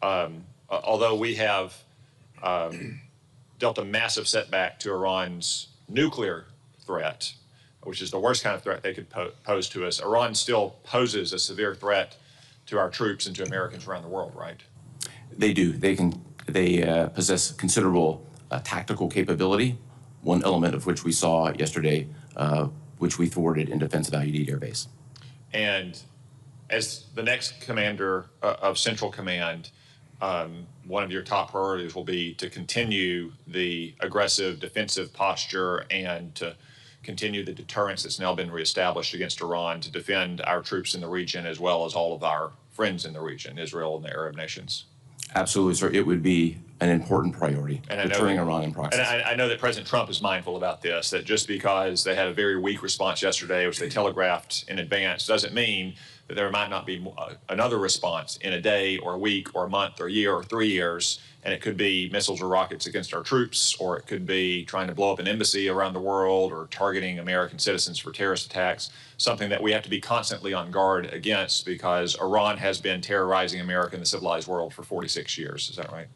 although we have dealt a massive setback to Iran's nuclear threat, which is the worst kind of threat they could pose to us, Iran still poses a severe threat to our troops and to Americans around the world, right? They do. They possess considerable tactical capability, one element of which we saw yesterday, which we thwarted in defense of Al Udeid Air Base. And as the next commander of Central Command, one of your top priorities will be to continue the aggressive defensive posture and to continue the deterrence that's now been reestablished against Iran to defend our troops in the region as well as all of our friends in the region, Israel and the Arab nations. Absolutely, sir. It would be an important priority, deterring Iran and Proxy. And I know that President Trump is mindful about this, that just because they had a very weak response yesterday, which they telegraphed in advance, doesn't mean that there might not be another response in a day or a week or a month or a year or 3 years. And it could be missiles or rockets against our troops, or it could be trying to blow up an embassy around the world or targeting American citizens for terrorist attacks, something that we have to be constantly on guard against because Iran has been terrorizing America and the civilized world for 46 years. Is that right?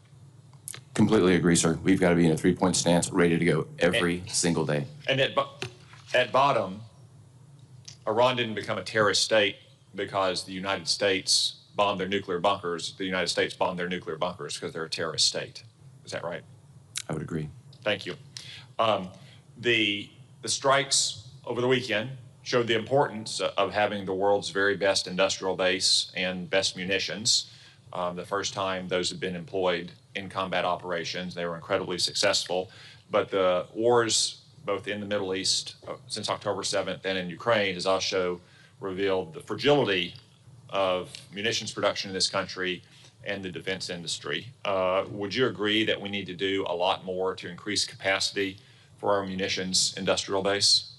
Completely agree, sir. We've got to be in a three-point stance, ready to go every single day. And at bottom, Iran didn't become a terrorist state because the United States bombed their nuclear bunkers. The United States bombed their nuclear bunkers because they're a terrorist state. Is that right? I would agree. Thank you. The strikes over the weekend showed the importance of having the world's very best industrial base and best munitions. The first time those had been employed in combat operations, they were incredibly successful. But the wars, both in the Middle East since October 7th and in Ukraine, has also revealed the fragility of munitions production in this country and the defense industry. Would you agree that we need to do a lot more to increase capacity for our munitions industrial base?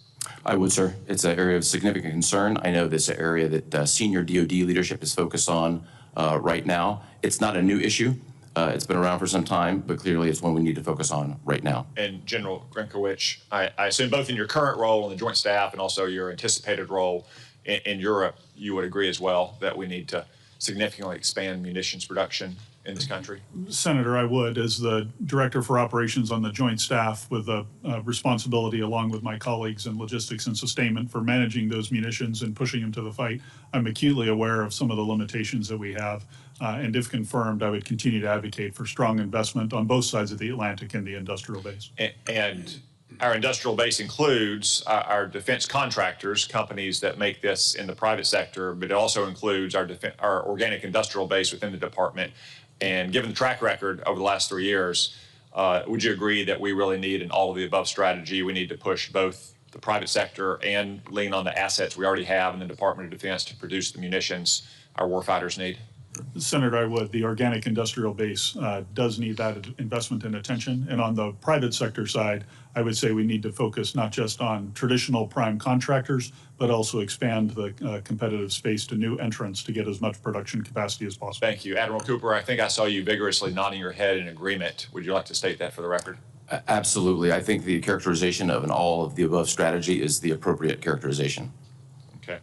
I would, sir. It's an area of significant concern. I know this is an area that senior DoD leadership is focused on right now. It's not a new issue. It's been around for some time, but clearly it's one we need to focus on right now. And General Grynkewich, I assume both in your current role in the Joint Staff and also your anticipated role in Europe, you would agree as well that we need to significantly expand munitions production in this country? Senator, I would. As the Director for Operations on the Joint Staff with a responsibility along with my colleagues in logistics and sustainment for managing those munitions and pushing them to the fight, I'm acutely aware of some of the limitations that we have. And if confirmed, I would continue to advocate for strong investment on both sides of the Atlantic in the industrial base. And our industrial base includes our defense contractors, companies that make this in the private sector, but it also includes our organic industrial base within the department. And given the track record over the last 3 years, would you agree that we really need an all-of-the-above strategy? We need to push both the private sector and lean on the assets we already have in the Department of Defense to produce the munitions our warfighters need? Senator, I would. The organic industrial base does need that investment and attention. And on the private sector side, I would say we need to focus not just on traditional prime contractors, but also expand the competitive space to new entrants to get as much production capacity as possible. Thank you. Admiral Cooper, I think I saw you vigorously nodding your head in agreement. Would you like to state that for the record? Absolutely. I think the characterization of an all-of-the-above strategy is the appropriate characterization. Okay.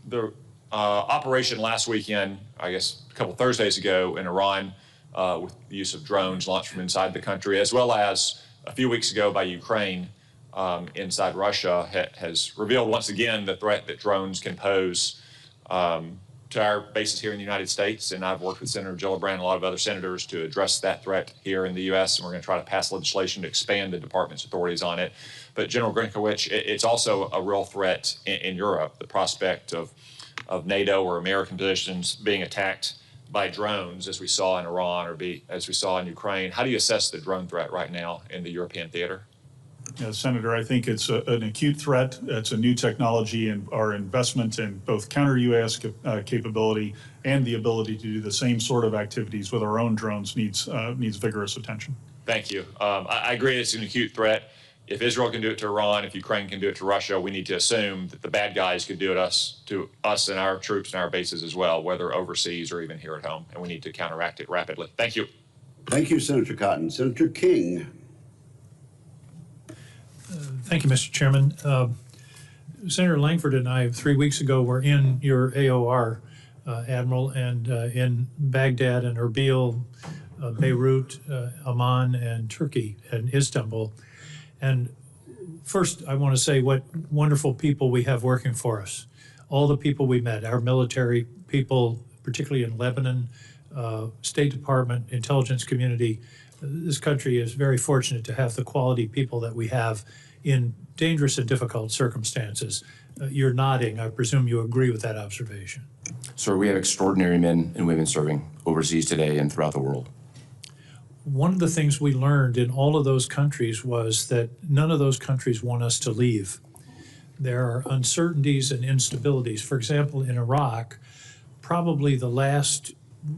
The operation last weekend, I guess a couple Thursdays ago in Iran, with the use of drones launched from inside the country, as well as a few weeks ago by Ukraine inside Russia, has revealed once again the threat that drones can pose to our bases here in the United States. And I've worked with Senator Gillibrand and a lot of other senators to address that threat here in the U.S., and we're going to try to pass legislation to expand the department's authorities on it. But General Grynkewich, it's also a real threat in Europe, the prospect of NATO or American positions being attacked by drones, as we saw in Iran or as we saw in Ukraine. How do you assess the drone threat right now in the European theater? Yeah, Senator, I think it's an acute threat. It's a new technology, and our investment in both counter-UAS capability and the ability to do the same sort of activities with our own drones needs vigorous attention. Thank you. I agree it's an acute threat. If Israel can do it to Iran, if Ukraine can do it to Russia, we need to assume that the bad guys could do it to us and our troops and our bases as well, whether overseas or even here at home, and we need to counteract it rapidly. Thank you. Thank you, Senator Cotton. Senator King. Thank you, Mr. Chairman. Senator Langford and I 3 weeks ago were in your AOR Admiral, and in Baghdad and Erbil, Beirut, Amman, and Turkey, and Istanbul. And first, I want to say what wonderful people we have working for us. All the people we met, our military people, particularly in Lebanon, State Department, intelligence community. This country is very fortunate to have the quality people that we have in dangerous and difficult circumstances. You're nodding. I presume you agree with that observation. Sir, we have extraordinary men and women serving overseas today and throughout the world. One of the things we learned in all of those countries was that none of those countries want us to leave. There are uncertainties and instabilities. For example, in Iraq, probably the last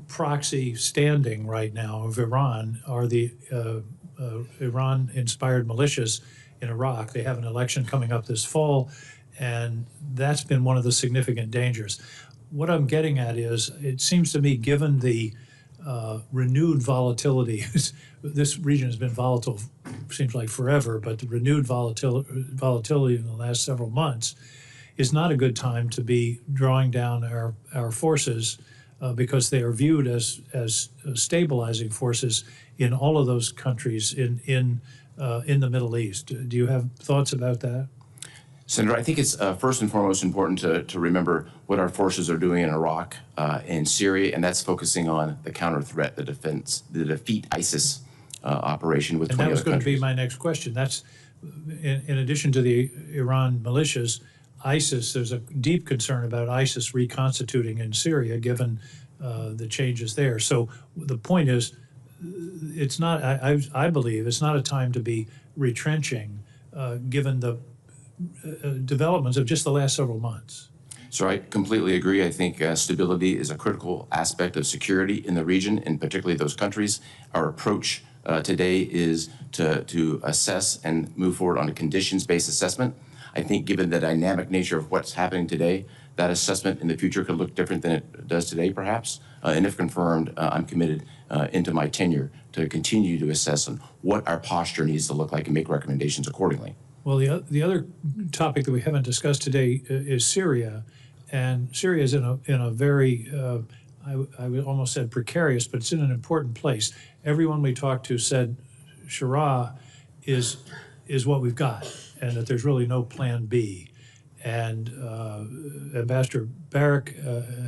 proxy standing right now of Iran are the Iran-inspired militias in Iraq. They have an election coming up this fall, and that's been one of the significant dangers. What I'm getting at is, it seems to me, given the renewed volatility, this region has been volatile, seems like forever, but the renewed volatility in the last several months is not a good time to be drawing down our forces because they are viewed as stabilizing forces in all of those countries in the Middle East. Do you have thoughts about that? Senator, I think it's first and foremost important to remember what our forces are doing in Iraq and Syria, and that's focusing on the counter threat, the defense, the defeat ISIS operation with 20 other countries. And that was going to be my next question. That's, in addition to the Iran militias, ISIS, there's a deep concern about ISIS reconstituting in Syria given the changes there. So the point is, it's not, I believe, it's not a time to be retrenching given the developments of just the last several months. So I completely agree. I think stability is a critical aspect of security in the region, and particularly those countries. Our approach today is to assess and move forward on a conditions-based assessment. I think given the dynamic nature of what's happening today, that assessment in the future could look different than it does today, perhaps. And if confirmed, I'm committed into my tenure to continue to assess on what our posture needs to look like and make recommendations accordingly. Well, the other topic that we haven't discussed today is Syria, and Syria is in a very I would almost said precarious, but it's in an important place. Everyone we talked to said Shura is what we've got, and that there's really no plan B. And Ambassador Barak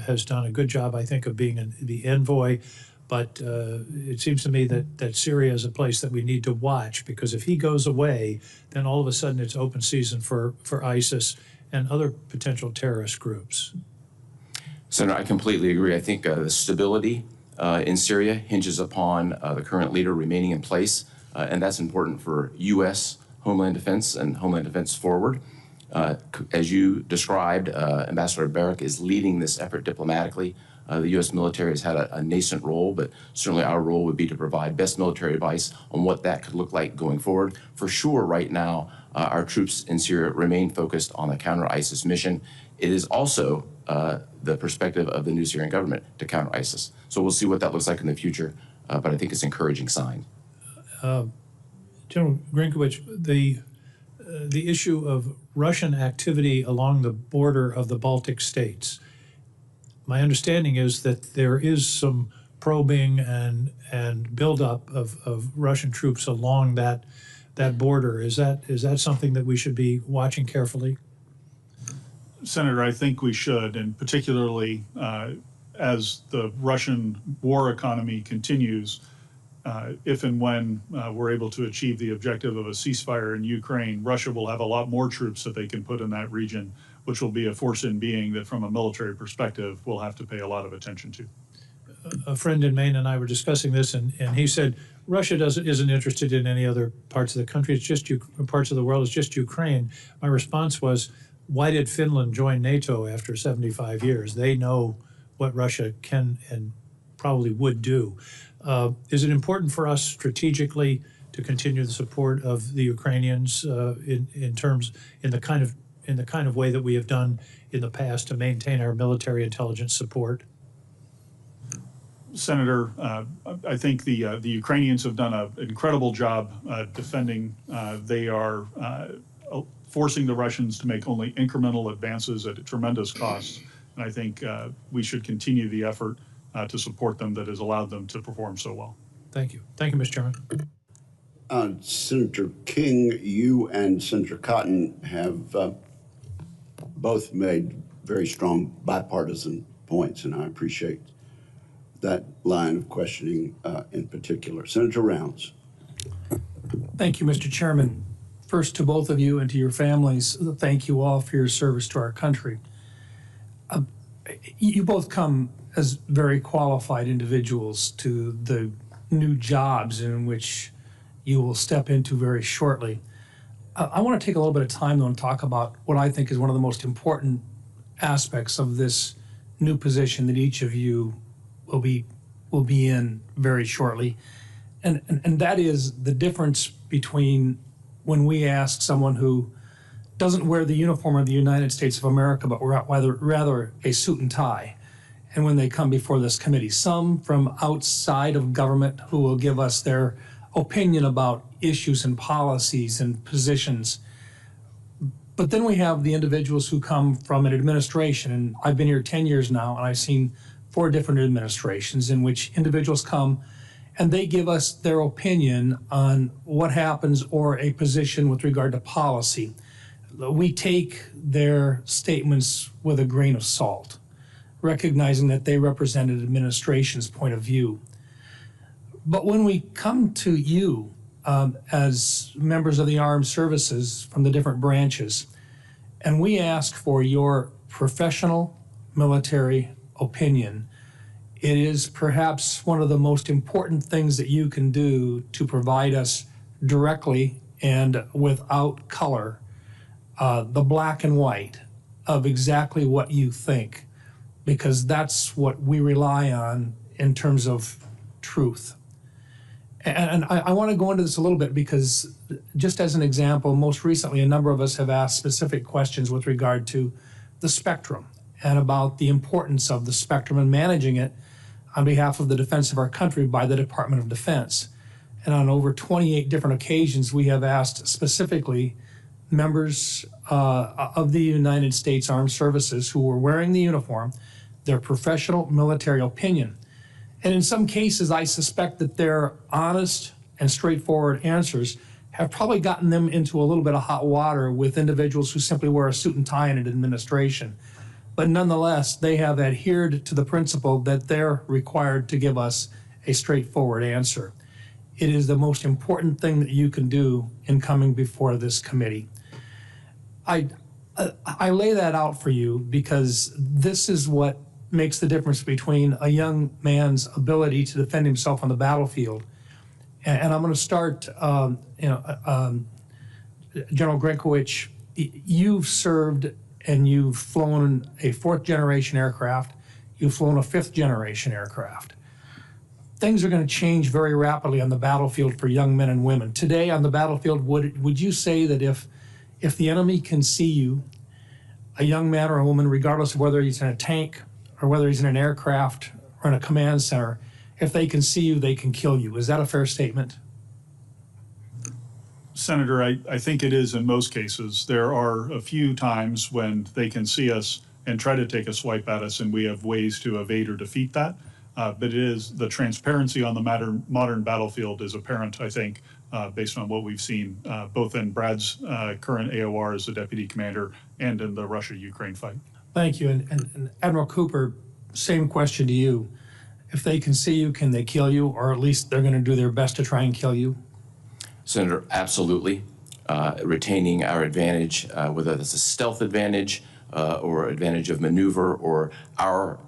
has done a good job, I think, of being the envoy. But it seems to me that Syria is a place that we need to watch, because if he goes away, then all of a sudden it's open season for ISIS and other potential terrorist groups. Senator, I completely agree. I think the stability in Syria hinges upon the current leader remaining in place, and that's important for U.S. Homeland Defense and Homeland Defense forward. As you described, Ambassador Barak is leading this effort diplomatically. The U.S. military has had a nascent role, but certainly our role would be to provide best military advice on what that could look like going forward. For sure, right now, our troops in Syria remain focused on the counter-ISIS mission. It is also the perspective of the new Syrian government to counter ISIS. So we'll see what that looks like in the future, but I think it's an encouraging sign. General Grynkewich, the issue of Russian activity along the border of the Baltic states. My understanding is that there is some probing and buildup of Russian troops along that border. Is that something that we should be watching carefully? Senator, I think we should, and particularly as the Russian war economy continues, if and when we're able to achieve the objective of a ceasefire in Ukraine, Russia will have a lot more troops that they can put in that region, which will be a force in being that from a military perspective we'll have to pay a lot of attention to. A friend in Maine and I were discussing this, and he said Russia isn't interested in any other parts of the country. It's just parts of the world. It's just Ukraine. My response was, why did Finland join NATO after 75 years? They know what Russia can and probably would do. Is it important for us strategically to continue the support of the Ukrainians in the kind of way that we have done in the past to maintain our military intelligence support? Senator, I think the Ukrainians have done an incredible job defending. They are forcing the Russians to make only incremental advances at a tremendous cost. And I think we should continue the effort to support them that has allowed them to perform so well. Thank you. Thank you, Mr. Chairman. Senator King, you and Senator Cotton have both made very strong bipartisan points, and I appreciate that line of questioning in particular. Senator Rounds. Thank you, Mr. Chairman. First, to both of you and to your families, thank you all for your service to our country. You both come as very qualified individuals to the new jobs in which you will step into very shortly. I want to take a little bit of time, though, and talk about what I think is one of the most important aspects of this new position that each of you will be in very shortly. And that is the difference between when we ask someone who doesn't wear the uniform of the United States of America, but rather a suit and tie, and when they come before this committee. Some from outside of government who will give us their opinion about issues and policies and positions. But then we have the individuals who come from an administration, and I've been here 10 years now, and I've seen 4 different administrations in which individuals come and they give us their opinion on what happens or a position with regard to policy. We take their statements with a grain of salt, recognizing that they represent an administration's point of view. But when we come to you as members of the armed services from the different branches, and we ask for your professional military opinion, it is perhaps one of the most important things that you can do to provide us directly and without color the black and white of exactly what you think, because that's what we rely on in terms of truth. And I want to go into this a little bit because, just as an example, most recently a number of us have asked specific questions with regard to the spectrum and about the importance of the spectrum and managing it on behalf of the defense of our country by the Department of Defense. And on over 28 different occasions, we have asked specifically members of the United States Armed Services who were wearing the uniform their professional military opinion. And in some cases, I suspect that their honest and straightforward answers have probably gotten them into a little bit of hot water with individuals who simply wear a suit and tie in an administration. But nonetheless, they have adhered to the principle that they're required to give us a straightforward answer. It is the most important thing that you can do in coming before this committee. I lay that out for you because this is what makes the difference between a young man's ability to defend himself on the battlefield. And I'm going to start, General Grynkewich, you've served and you've flown a 4th generation aircraft, you've flown a 5th generation aircraft. Things are going to change very rapidly on the battlefield for young men and women. Today on the battlefield, would you say that if the enemy can see you, a young man or a woman, regardless of whether he's in a tank or whether he's in an aircraft or in a command center, if they can see you, they can kill you? Is that a fair statement? Senator, I think it is in most cases. There are a few times when they can see us and try to take a swipe at us, and we have ways to evade or defeat that. But it is the transparency on the modern battlefield is apparent, I think, based on what we've seen, both in Brad's current AOR as the deputy commander and in the Russia-Ukraine fight. Thank you. And Admiral Cooper, same question to you. If they can see you, can they kill you? Or at least they're going to do their best to try and kill you? Senator, absolutely. Retaining our advantage, whether that's a stealth advantage or advantage of maneuver or our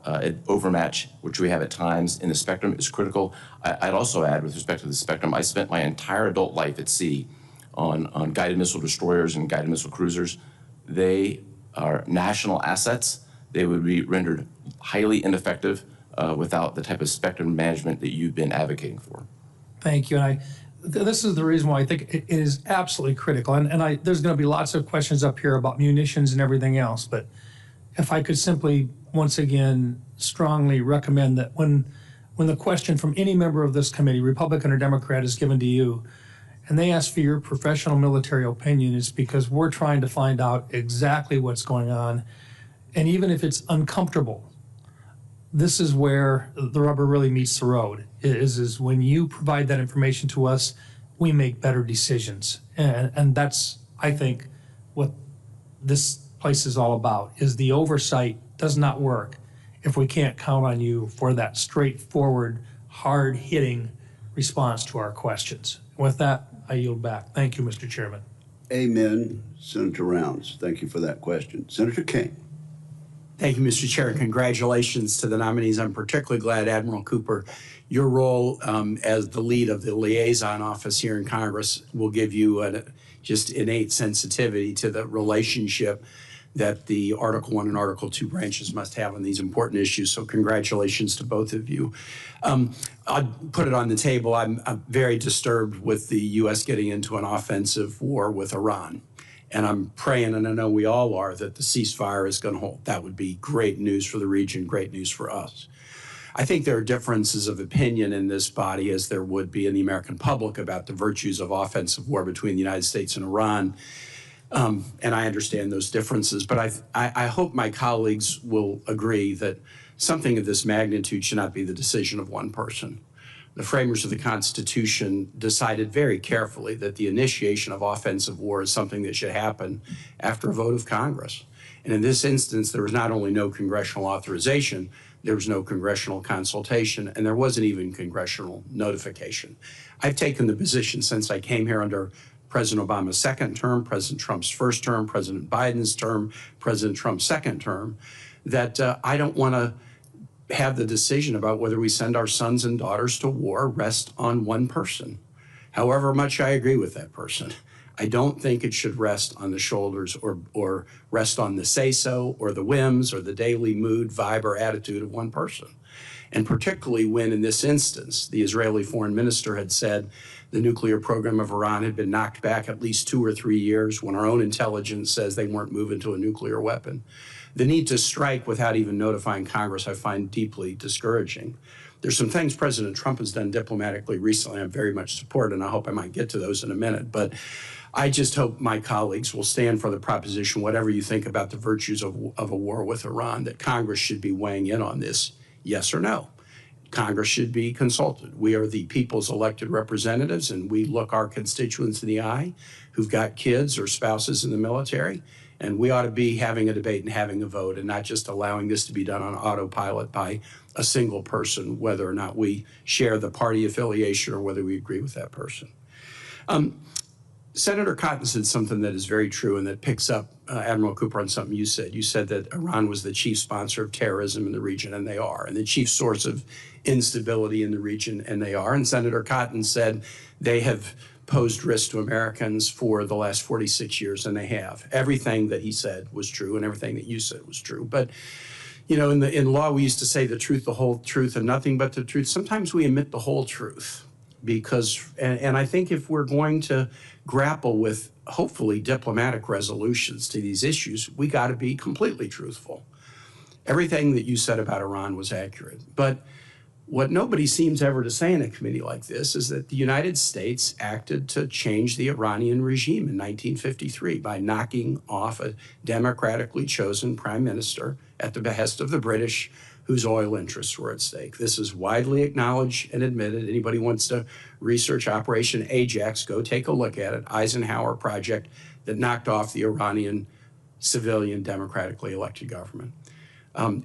overmatch, which we have at times in the spectrum, is critical. I'd also add, with respect to the spectrum, I spent my entire adult life at sea on guided missile destroyers and guided missile cruisers. They are national assets. They would be rendered highly ineffective without the type of spectrum management that you've been advocating for. Thank you. And this is the reason why I think it is absolutely critical. And there's going to be lots of questions up here about munitions and everything else. But if I could simply, once again, strongly recommend that when the question from any member of this committee, Republican or Democrat, is given to you, and they ask for your professional military opinion, it's because we're trying to find out exactly what's going on. And even if it's uncomfortable, this is where the rubber really meets the road, is when you provide that information to us, we make better decisions. And that's, I think, what this place is all about, is the oversight does not work if we can't count on you for that straightforward, hard-hitting response to our questions. With that, I yield back. Thank you, Mr. Chairman. Amen. Senator Rounds, thank you for that question. Senator King. Thank you, Mr. Chair. Congratulations to the nominees. I'm particularly glad, Admiral Cooper, your role as the lead of the liaison office here in Congress will give you just innate sensitivity to the relationship that the Article 1 and Article 2 branches must have on these important issues. So congratulations to both of you. I'll put it on the table. I'm very disturbed with the U.S. getting into an offensive war with Iran. And I'm praying, and I know we all are, that the ceasefire is going to hold. That would be great news for the region, great news for us. I think there are differences of opinion in this body, as there would be in the American public, about the virtues of offensive war between the United States and Iran. And I understand those differences, but I hope my colleagues will agree that something of this magnitude should not be the decision of one person. The framers of the Constitution decided very carefully that the initiation of offensive war is something that should happen after a vote of Congress. And in this instance, there was not only no congressional authorization, there was no congressional consultation, and there wasn't even congressional notification. I've taken the position since I came here under President Obama's second term, President Trump's first term, President Biden's term, President Trump's second term, that I don't want to have the decision about whether we send our sons and daughters to war rest on one person, however much I agree with that person. I don't think it should rest on the shoulders or rest on the say-so or the whims or the daily mood, vibe, or attitude of one person. And particularly when, in this instance, the Israeli foreign minister had said the nuclear program of Iran had been knocked back at least 2 or 3 years, when our own intelligence says they weren't moving to a nuclear weapon. The need to strike without even notifying Congress I find deeply discouraging. There's some things President Trump has done diplomatically recently I very much support, and I hope I might get to those in a minute. But I just hope my colleagues will stand for the proposition, whatever you think about the virtues of a war with Iran, that Congress should be weighing in on this, yes or no. Congress should be consulted. We are the people's elected representatives, and we look our constituents in the eye who've got kids or spouses in the military, and we ought to be having a debate and having a vote and not just allowing this to be done on autopilot by a single person, whether or not we share the party affiliation or whether we agree with that person. Senator Cotton said something that is very true and that picks up, Admiral Cooper, on something you said. You said that Iran was the chief sponsor of terrorism in the region, and they are, and the chief source of instability in the region, and they are. And Senator Cotton said they have posed risk to Americans for the last 46 years, and they have. Everything that he said was true, and everything that you said was true. But, you know, in law, we used to say the truth, the whole truth, and nothing but the truth. Sometimes we omit the whole truth because, and I think if we're going to grapple with, hopefully, diplomatic resolutions to these issues, we got to be completely truthful. Everything that you said about Iran was accurate. But what nobody seems ever to say in a committee like this is that the United States acted to change the Iranian regime in 1953 by knocking off a democratically chosen prime minister at the behest of the British, whose oil interests were at stake. This is widely acknowledged and admitted. Anybody wants to research Operation Ajax, go take a look at it. Eisenhower project that knocked off the Iranian civilian democratically elected government.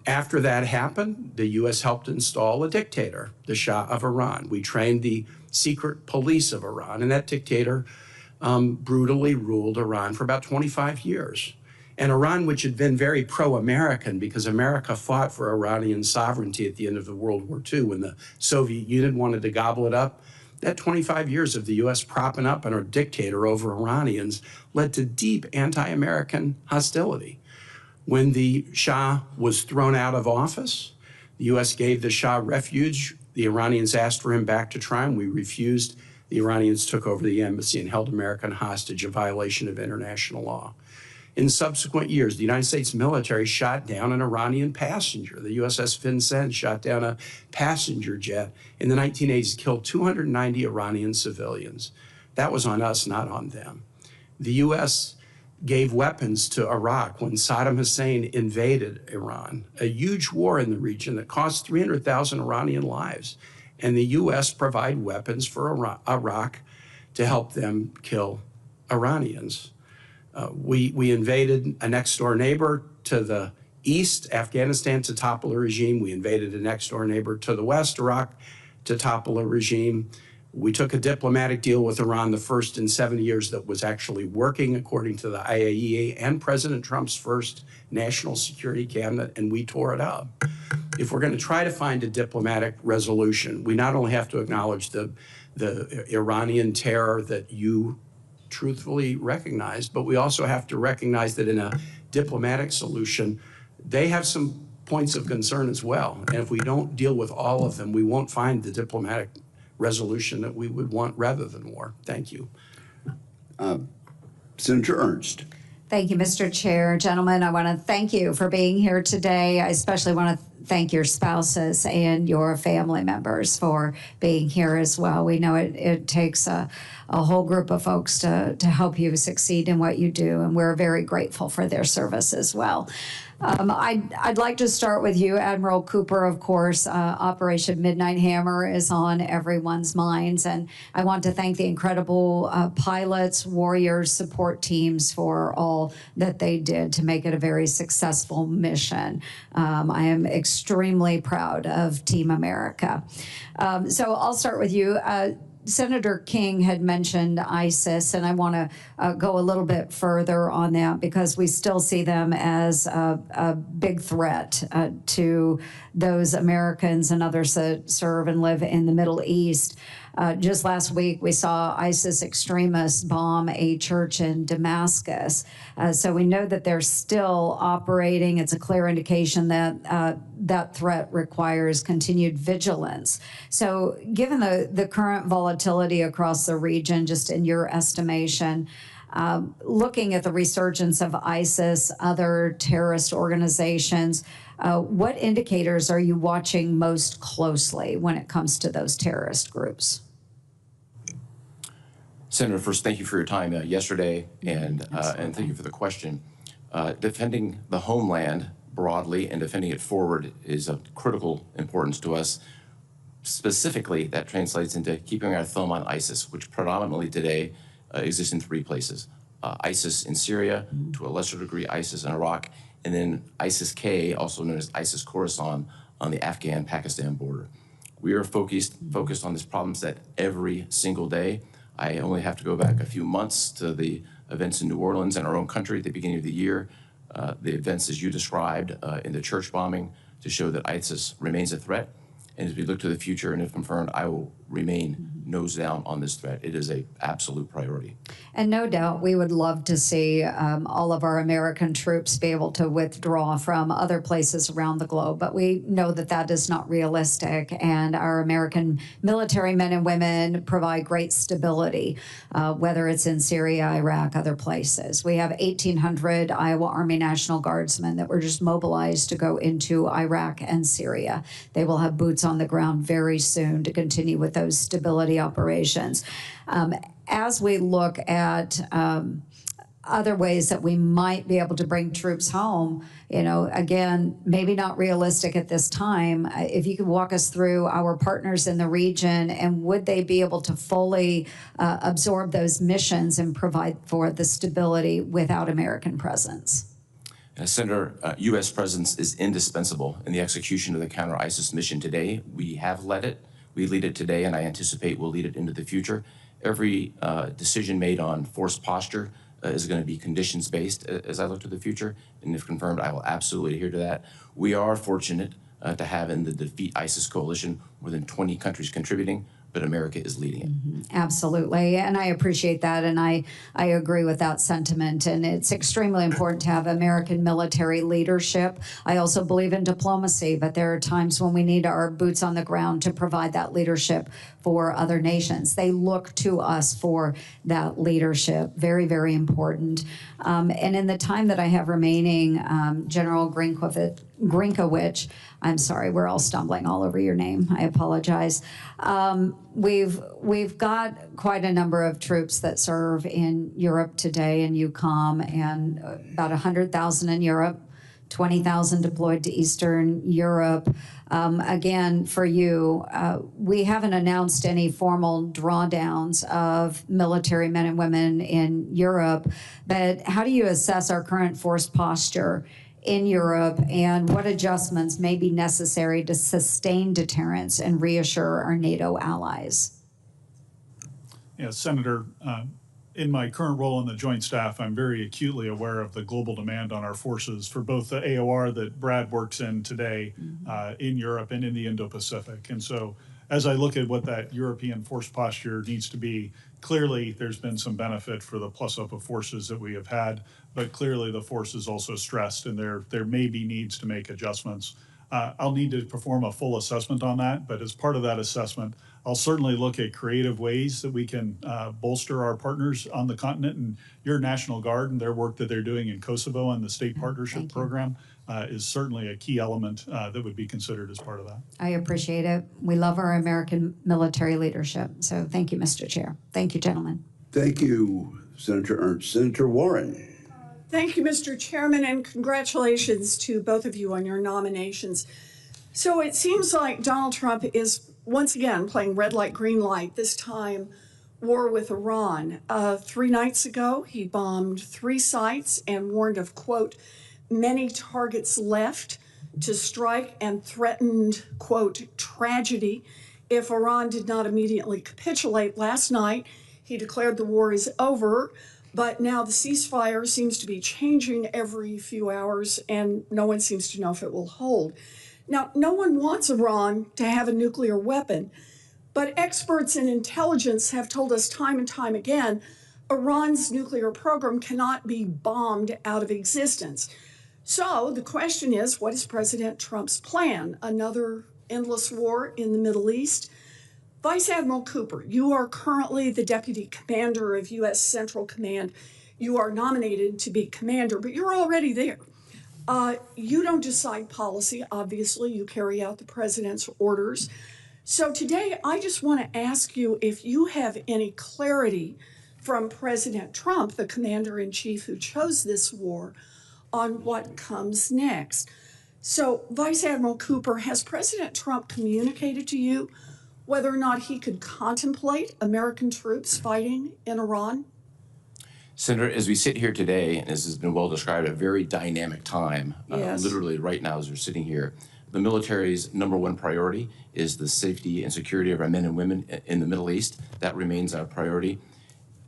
After that happened, the U.S. helped install a dictator, the Shah of Iran. We trained the secret police of Iran, and that dictator brutally ruled Iran for about 25 years. And Iran, which had been very pro-American because America fought for Iranian sovereignty at the end of the World War II when the Soviet Union wanted to gobble it up, that 25 years of the U.S. propping up a dictator over Iranians led to deep anti-American hostility. When the Shah was thrown out of office, the U.S. gave the Shah refuge. The Iranians asked for him back to try, and we refused. The Iranians took over the embassy and held American hostage, a violation of international law. In subsequent years, the United States military shot down an Iranian passenger. The USS Vincent shot down a passenger jet in the 1980s, killed 290 Iranian civilians. That was on us, not on them. The U.S. gave weapons to Iraq when Saddam Hussein invaded Iran, a huge war in the region that cost 300,000 Iranian lives. And the U.S. provided weapons for Iraq to help them kill Iranians. We invaded a next-door neighbor to the east, Afghanistan, to topple a regime. We invaded a next-door neighbor to the west, Iraq, to topple a regime. We took a diplomatic deal with Iran, the first in 7 years that was actually working according to the IAEA and President Trump's first national security cabinet, and we tore it up. If we're going to try to find a diplomatic resolution, we not only have to acknowledge the Iranian terror that you truthfully recognized, but we also have to recognize that in a diplomatic solution, they have some points of concern as well. And if we don't deal with all of them, we won't find the diplomatic resolution that we would want rather than war. Thank you. Senator Ernst. Thank you, Mr. Chair. Gentlemen, I want to thank you for being here today. I especially want to thank your spouses and your family members for being here as well. We know it takes a whole group of folks to help you succeed in what you do, and we're very grateful for their service as well. I'd like to start with you, Admiral Cooper. Of course, Operation Midnight Hammer is on everyone's minds, and I want to thank the incredible pilots, warriors, support teams for all that they did to make it a very successful mission. I am extremely proud of Team America. So I'll start with you. Senator King had mentioned ISIS, and I want to go a little bit further on that because we still see them as a big threat to those Americans and others that serve and live in the Middle East. Just last week, we saw ISIS extremists bomb a church in Damascus. So we know that they're still operating. It's a clear indication that that threat requires continued vigilance. So given the current volatility across the region, just in your estimation, looking at the resurgence of ISIS, other terrorist organizations, what indicators are you watching most closely when it comes to those terrorist groups? Senator, first, thank you for your time yesterday, and thank you for the question. Defending the homeland broadly and defending it forward is of critical importance to us. Specifically, that translates into keeping our thumb on ISIS, which predominantly today exists in 3 places. ISIS in Syria, to a lesser degree ISIS in Iraq, and then ISIS-K, also known as ISIS Khorasan, on the Afghan-Pakistan border. We are focused on this problem set every single day. I only have to go back a few months to the events in New Orleans and our own country at the beginning of the year, the events as you described in the church bombing, to show that ISIS remains a threat. And as we look to the future, and if confirmed, I will remain nose down on this threat. It is an absolute priority. And no doubt we would love to see all of our American troops be able to withdraw from other places around the globe, but we know that that is not realistic, and our American military men and women provide great stability, whether it's in Syria, Iraq, other places. We have 1,800 Iowa Army National Guardsmen that were just mobilized to go into Iraq and Syria. They will have boots on the ground very soon to continue with those stability operations. As we look at other ways that we might be able to bring troops home, you know, again, maybe not realistic at this time. If you could walk us through our partners in the region, and would they be able to fully absorb those missions and provide for the stability without American presence? Senator, U.S. presence is indispensable in the execution of the counter-ISIS mission today. We have led it. We lead it today, and I anticipate we'll lead it into the future. Every decision made on force posture is going to be conditions-based as I look to the future, and if confirmed, I will absolutely adhere to that. We are fortunate to have in the Defeat ISIS coalition more than 20 countries contributing, but America is leading it. Absolutely, and I appreciate that, and I agree with that sentiment, and it's extremely important to have American military leadership. I also believe in diplomacy, but there are times when we need our boots on the ground to provide that leadership for other nations. They look to us for that leadership, very, very important. And in the time that I have remaining, General Grynkewich, Grynkewich. I'm sorry, we're all stumbling all over your name. I apologize. We've got quite a number of troops that serve in Europe today in EUCOM, and about 100,000 in Europe, 20,000 deployed to Eastern Europe. Again, for you, we haven't announced any formal drawdowns of military men and women in Europe, but how do you assess our current force posture in Europe, and what adjustments may be necessary to sustain deterrence and reassure our NATO allies? Yeah, Senator, in my current role in the Joint Staff, I'm very acutely aware of the global demand on our forces for both the AOR that Brad works in today in Europe and in the Indo-Pacific. And so as I look at what that European force posture needs to be, clearly there's been some benefit for the plus up of forces that we have had, but clearly the force is also stressed, and there may be needs to make adjustments. I'll need to perform a full assessment on that, but as part of that assessment, I'll certainly look at creative ways that we can bolster our partners on the continent, and your National Guard and their work that they're doing in Kosovo and the State Partnership Program is certainly a key element that would be considered as part of that. I appreciate it. We love our American military leadership. So thank you, Mr. Chair. Thank you, gentlemen. Thank you, Senator Ernst. Senator Warren. Thank you, Mr. Chairman, and congratulations to both of you on your nominations. So it seems like Donald Trump is once again playing red light, green light, this time war with Iran. 3 nights ago, he bombed 3 sites and warned of, quote, many targets left to strike, and threatened, quote, tragedy if Iran did not immediately capitulate. Last night, he declared the war is over, but now the ceasefire seems to be changing every few hours, and no one seems to know if it will hold. Now, no one wants Iran to have a nuclear weapon, but experts in intelligence have told us time and time again, Iran's nuclear program cannot be bombed out of existence. So the question is, what is President Trump's plan? Another endless war in the Middle East? Vice Admiral Cooper, you are currently the Deputy Commander of U.S. Central Command. You are nominated to be commander, but you're already there. You don't decide policy, obviously. You carry out the president's orders. So today, I just want to ask you if you have any clarity from President Trump, the commander-in-chief who chose this war, on what comes next. So, Vice Admiral Cooper, has President Trump communicated to you whether or not he could contemplate American troops fighting in Iran? Senator, as we sit here today, and as has been well described, a very dynamic time, Yes. literally right now as we're sitting here, the military's #1 priority is the safety and security of our men and women in the Middle East. That remains our priority.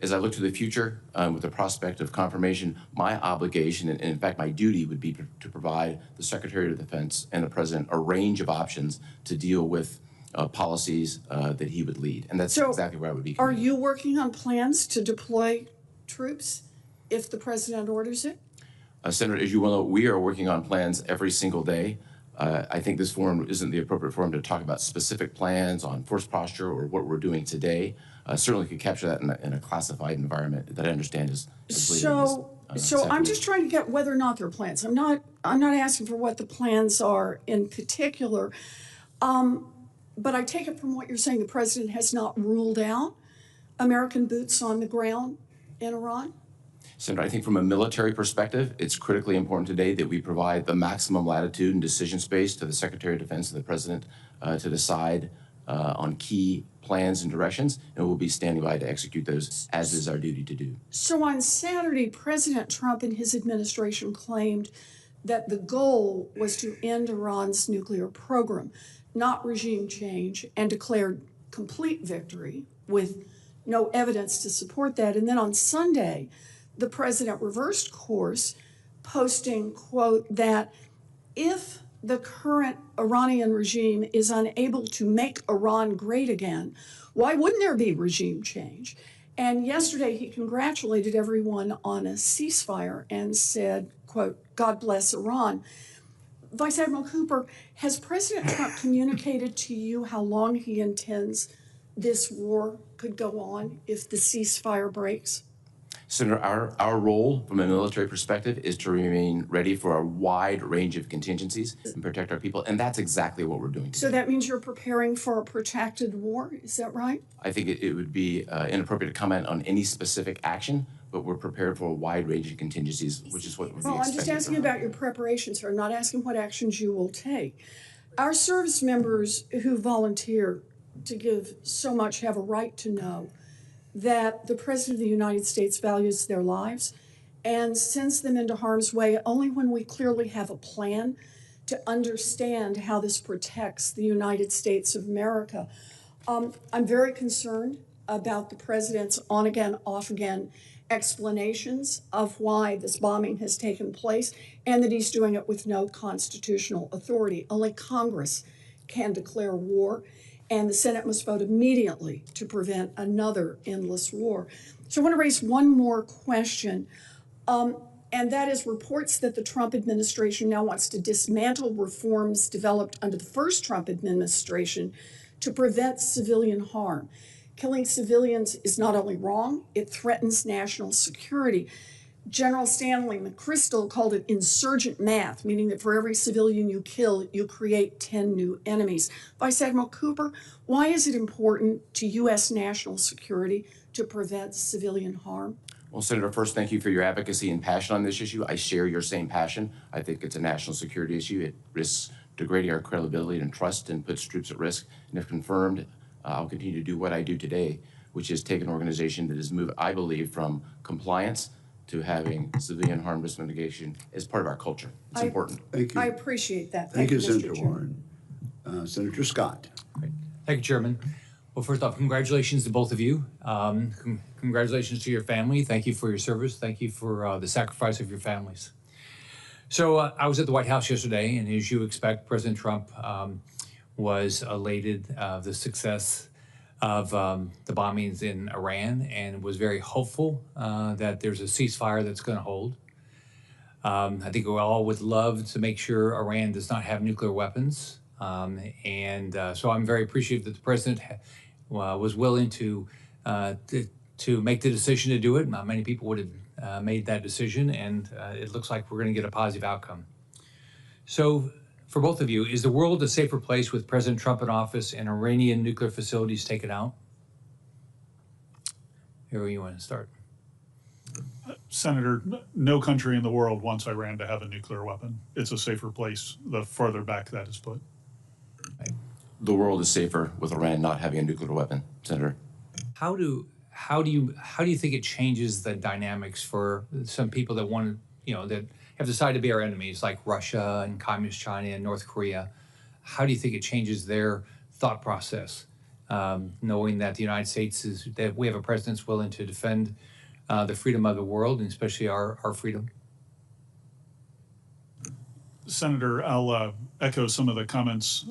As I look to the future, with the prospect of confirmation, my obligation, and in fact my duty, would be to provide the Secretary of Defense and the President a range of options to deal with policies that he would lead. And that's exactly where I would be. Are you working on plans to deploy troops if the president orders it? Senator, as you well know, we are working on plans every single day. I think this forum isn't the appropriate forum to talk about specific plans on force posture or what we're doing today. Certainly could capture that in a classified environment that I understand is So I'm just trying to get whether or not there are plans. I'm not asking for what the plans are in particular. But I take it from what you're saying, the president has not ruled out American boots on the ground in Iran? Senator, I think from a military perspective, it's critically important today that we provide the maximum latitude and decision space to the Secretary of Defense and the President to decide on key plans and directions, and we'll be standing by to execute those, as is our duty to do. So on Saturday, President Trump and his administration claimed that the goal was to end Iran's nuclear program, not regime change, and declared complete victory with no evidence to support that. And then on Sunday, the president reversed course, posting, quote, that if the current Iranian regime is unable to make Iran great again, why wouldn't there be regime change? And yesterday he congratulated everyone on a ceasefire and said, quote, God bless Iran. Vice Admiral Cooper, has President Trump communicated to you how long he intends this war could go on if the ceasefire breaks? Senator, our role from a military perspective is to remain ready for a wide range of contingencies and protect our people, and that's exactly what we're doing today. So that means you're preparing for a protracted war, is that right? I think it would be inappropriate to comment on any specific action, but we're prepared for a wide range of contingencies, which is what would be expected. Well, I'm just asking about your preparation, sir. I'm not asking what actions you will take. Our service members who volunteer to give so much have a right to know that the President of the United States values their lives and sends them into harm's way only when we clearly have a plan to understand how this protects the United States of America. I'm very concerned about the President's on-again, off-again explanations of why this bombing has taken place and that he's doing it with no constitutional authority. Only Congress can declare war, and the Senate must vote immediately to prevent another endless war. So I want to raise one more question, and that is reports that the Trump administration now wants to dismantle reforms developed under the first Trump administration to prevent civilian harm. Killing civilians is not only wrong, it threatens national security. General Stanley McChrystal called it insurgent math, meaning that for every civilian you kill, you create 10 new enemies. Vice Admiral Cooper, why is it important to U.S. national security to prevent civilian harm? Well, Senator, first, thank you for your advocacy and passion on this issue. I share your same passion. I think it's a national security issue. It risks degrading our credibility and trust and puts troops at risk. And if confirmed, I'll continue to do what I do today, which is take an organization that has moved, I believe, from compliance to having civilian harm risk mitigation as part of our culture. It's important. Thank you. I appreciate that. Thank you, Mr. Senator Chair. Warren. Senator Scott. Great. Thank you, Chairman. Well, first off, congratulations to both of you. Congratulations to your family. Thank you for your service. Thank you for the sacrifice of your families. So I was at the White House yesterday, and as you expect, President Trump was elated of the success of the bombings in Iran and was very hopeful that there's a ceasefire that's going to hold. I think we all would love to make sure Iran does not have nuclear weapons. So I'm very appreciative that the president was willing to make the decision to do it. Not many people would have made that decision, and it looks like we're going to get a positive outcome. So for both of you, is the world a safer place with President Trump in office and Iranian nuclear facilities taken out? Here, you want to start? Senator, no country in the world wants Iran to have a nuclear weapon. It's a safer place the farther back that is put. The world is safer with Iran not having a nuclear weapon, Senator. How do you think it changes the dynamics for some people that want to, that have decided to be our enemies, like Russia and Communist China and North Korea? How do you think it changes their thought process, knowing that the United States that we have a president that's willing to defend the freedom of the world, and especially our freedom? Senator, I'll echo some of the comments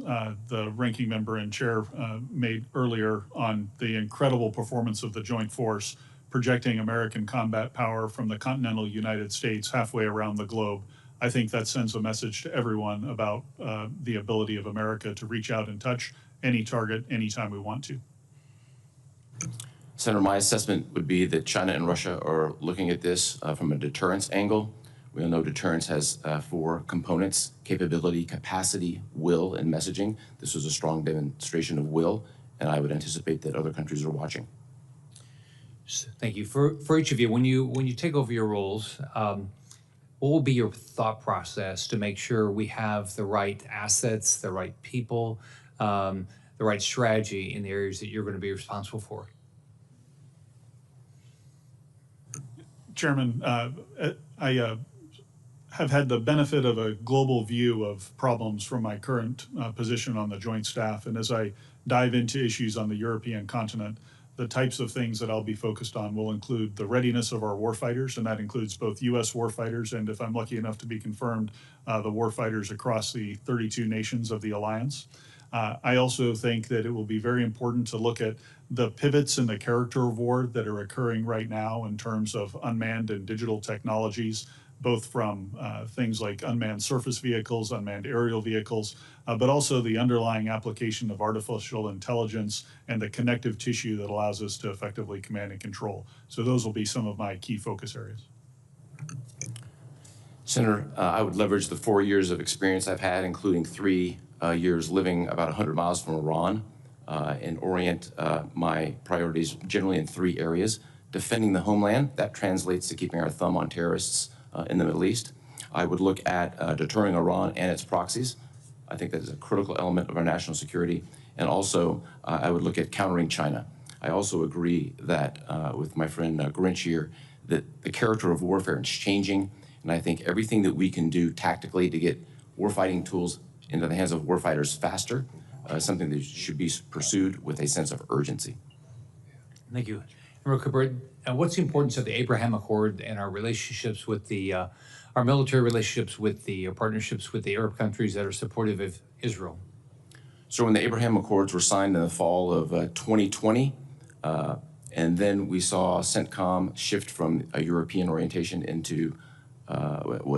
the ranking member and chair made earlier on the incredible performance of the joint force, projecting American combat power from the continental United States halfway around the globe. I think that sends a message to everyone about the ability of America to reach out and touch any target anytime we want to. Senator, my assessment would be that China and Russia are looking at this from a deterrence angle. We all know deterrence has 4 components: capability, capacity, will, and messaging. This was a strong demonstration of will, and I would anticipate that other countries are watching. Thank you. For each of you, when you take over your roles, what will be your thought process to make sure we have the right assets, the right people, the right strategy in the areas that you're going to be responsible for? Chairman, I have had the benefit of a global view of problems from my current position on the Joint Staff. And as I dive into issues on the European continent, the types of things that I'll be focused on will include the readiness of our warfighters, and that includes both U.S. warfighters and, if I'm lucky enough to be confirmed, the warfighters across the 32 nations of the alliance. I also think that it will be very important to look at the pivots in the character of war that are occurring right now in terms of unmanned and digital technologies, both from things like unmanned surface vehicles, unmanned aerial vehicles, but also the underlying application of artificial intelligence and the connective tissue that allows us to effectively command and control. So those will be some of my key focus areas. Senator, I would leverage the 4 years of experience I've had, including 3 years living about 100 miles from Iran, and orient my priorities generally in 3 areas. Defending the homeland, that translates to keeping our thumb on terrorists in the Middle East. I would look at deterring Iran and its proxies. I think that is a critical element of our national security. And also, I would look at countering China. I also agree that with my friend Grynkewich here, that the character of warfare is changing. And I think everything that we can do tactically to get warfighting tools into the hands of warfighters faster is something that should be pursued with a sense of urgency. Thank you. Admiral Cooper, what's the importance of the Abraham Accord and our relationships with the, our military relationships with the partnerships with the Arab countries that are supportive of Israel? So when the Abraham Accords were signed in the fall of 2020, and then we saw Sentcom shift from a European orientation into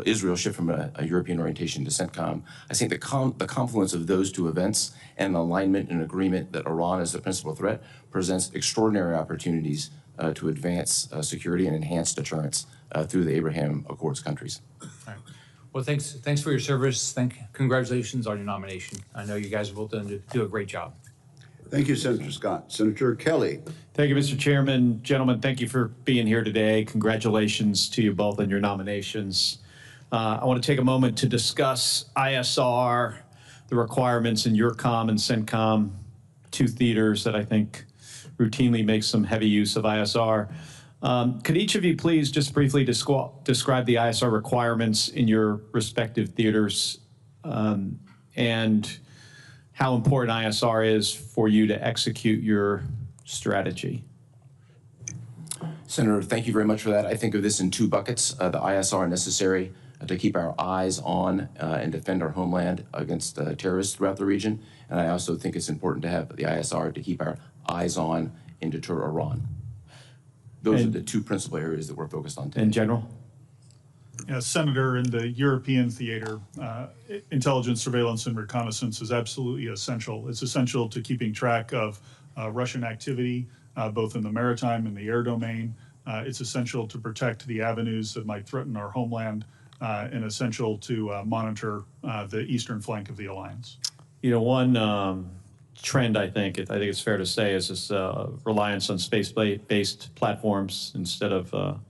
Israel shift from a European orientation to Sentcom. I think the confluence of those 2 events and alignment and agreement that Iran is the principal threat presents extraordinary opportunities to advance security and enhance deterrence through the Abraham Accords countries. All right. Well, thanks for your service. Congratulations on your nomination. I know you guys have both do a great job. Thank you, Senator Scott. Senator Kelly. Thank you, Mr. Chairman. Gentlemen, thank you for being here today. Congratulations to you both on your nominations. I want to take a moment to discuss ISR, the requirements in EUCOM and Centcom, 2 theaters that I think routinely make some heavy use of ISR. Could each of you please just briefly describe the ISR requirements in your respective theaters and how important ISR is for you to execute your strategy? Senator, thank you very much for that. I think of this in 2 buckets. The ISR necessary to keep our eyes on and defend our homeland against terrorists throughout the region. And I also think it's important to have the ISR to keep our eyes on and deter Iran. Those are the 2 principal areas that we're focused on today. In general? Yeah, Senator, in the European theater, intelligence, surveillance, and reconnaissance is absolutely essential. It's essential to keeping track of Russian activity, both in the maritime and the air domain. It's essential to protect the avenues that might threaten our homeland, and essential to monitor the eastern flank of the alliance. You know, one trend I think it's fair to say is this reliance on space-based platforms instead of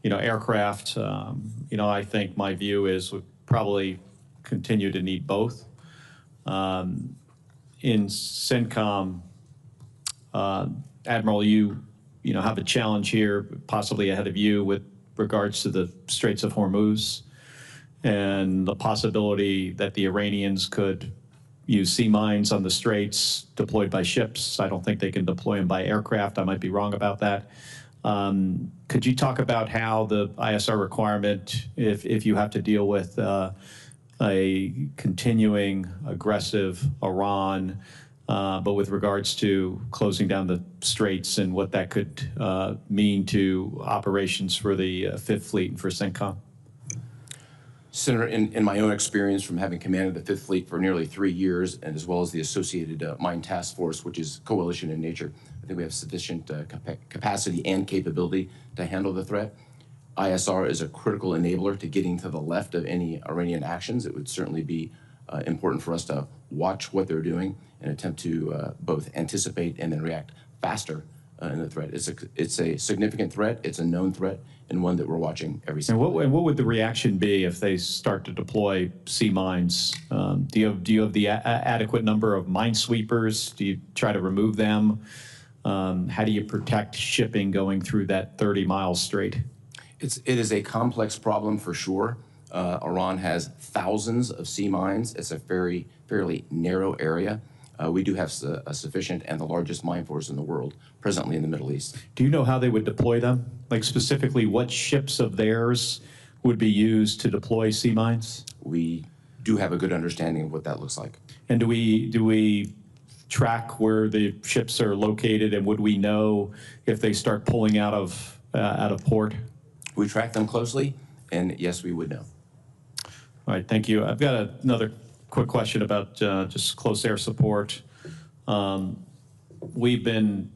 aircraft. I think my view is we probably continue to need both. In Sentcom, Admiral, you have a challenge here, possibly ahead of you, with regards to the Straits of Hormuz and the possibility that the Iranians could use sea mines on the Straits deployed by ships. I don't think they can deploy them by aircraft. I might be wrong about that. Could you talk about how the ISR requirement, if you have to deal with a continuing aggressive Iran, but with regards to closing down the Straits and what that could mean to operations for the 5th Fleet and for Sentcom? Senator, in my own experience from having commanded the 5th Fleet for nearly 3 years, and as well as the associated Mine Task Force, which is coalition in nature, I think we have sufficient capacity and capability to handle the threat. ISR is a critical enabler to getting to the left of any Iranian actions. It would certainly be important for us to watch what they're doing and attempt to both anticipate and then react faster in the threat. It's a significant threat. It's a known threat, and one that we're watching every single day. And what would the reaction be if they start to deploy sea mines? Do you have the adequate number of minesweepers? Do you try to remove them? How do you protect shipping going through that 30-mile strait? It is a complex problem for sure. Iran has thousands of sea mines. It's a fairly narrow area. We do have a sufficient and the largest mine force in the world presently in the Middle East. Do you know how they would deploy them? Like specifically what ships of theirs would be used to deploy sea mines? We do have a good understanding of what that looks like. And do we track where the ships are located, and would we know if they start pulling out of port? We track them closely. And yes, we would know. All right, thank you. I've got another quick question about just close air support. We're in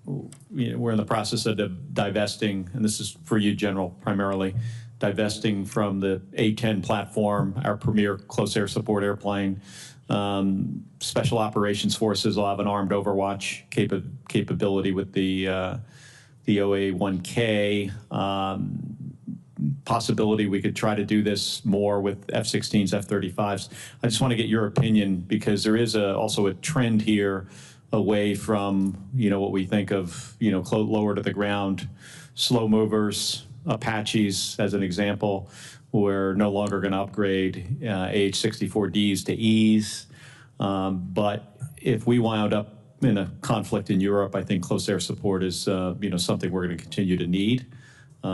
the process of divesting, and this is for you, General, primarily, divesting from the A-10 platform, our premier close air support airplane. Special Operations Forces will have an armed overwatch capability with the OA-1K. Possibility we could try to do this more with F-16s, F-35s. I just want to get your opinion, because there is also a trend here away from, what we think of, lower to the ground, slow movers, Apaches as an example. We're no longer going to upgrade AH-64Ds to Es. But if we wound up in a conflict in Europe, I think close air support is, something we're going to continue to need.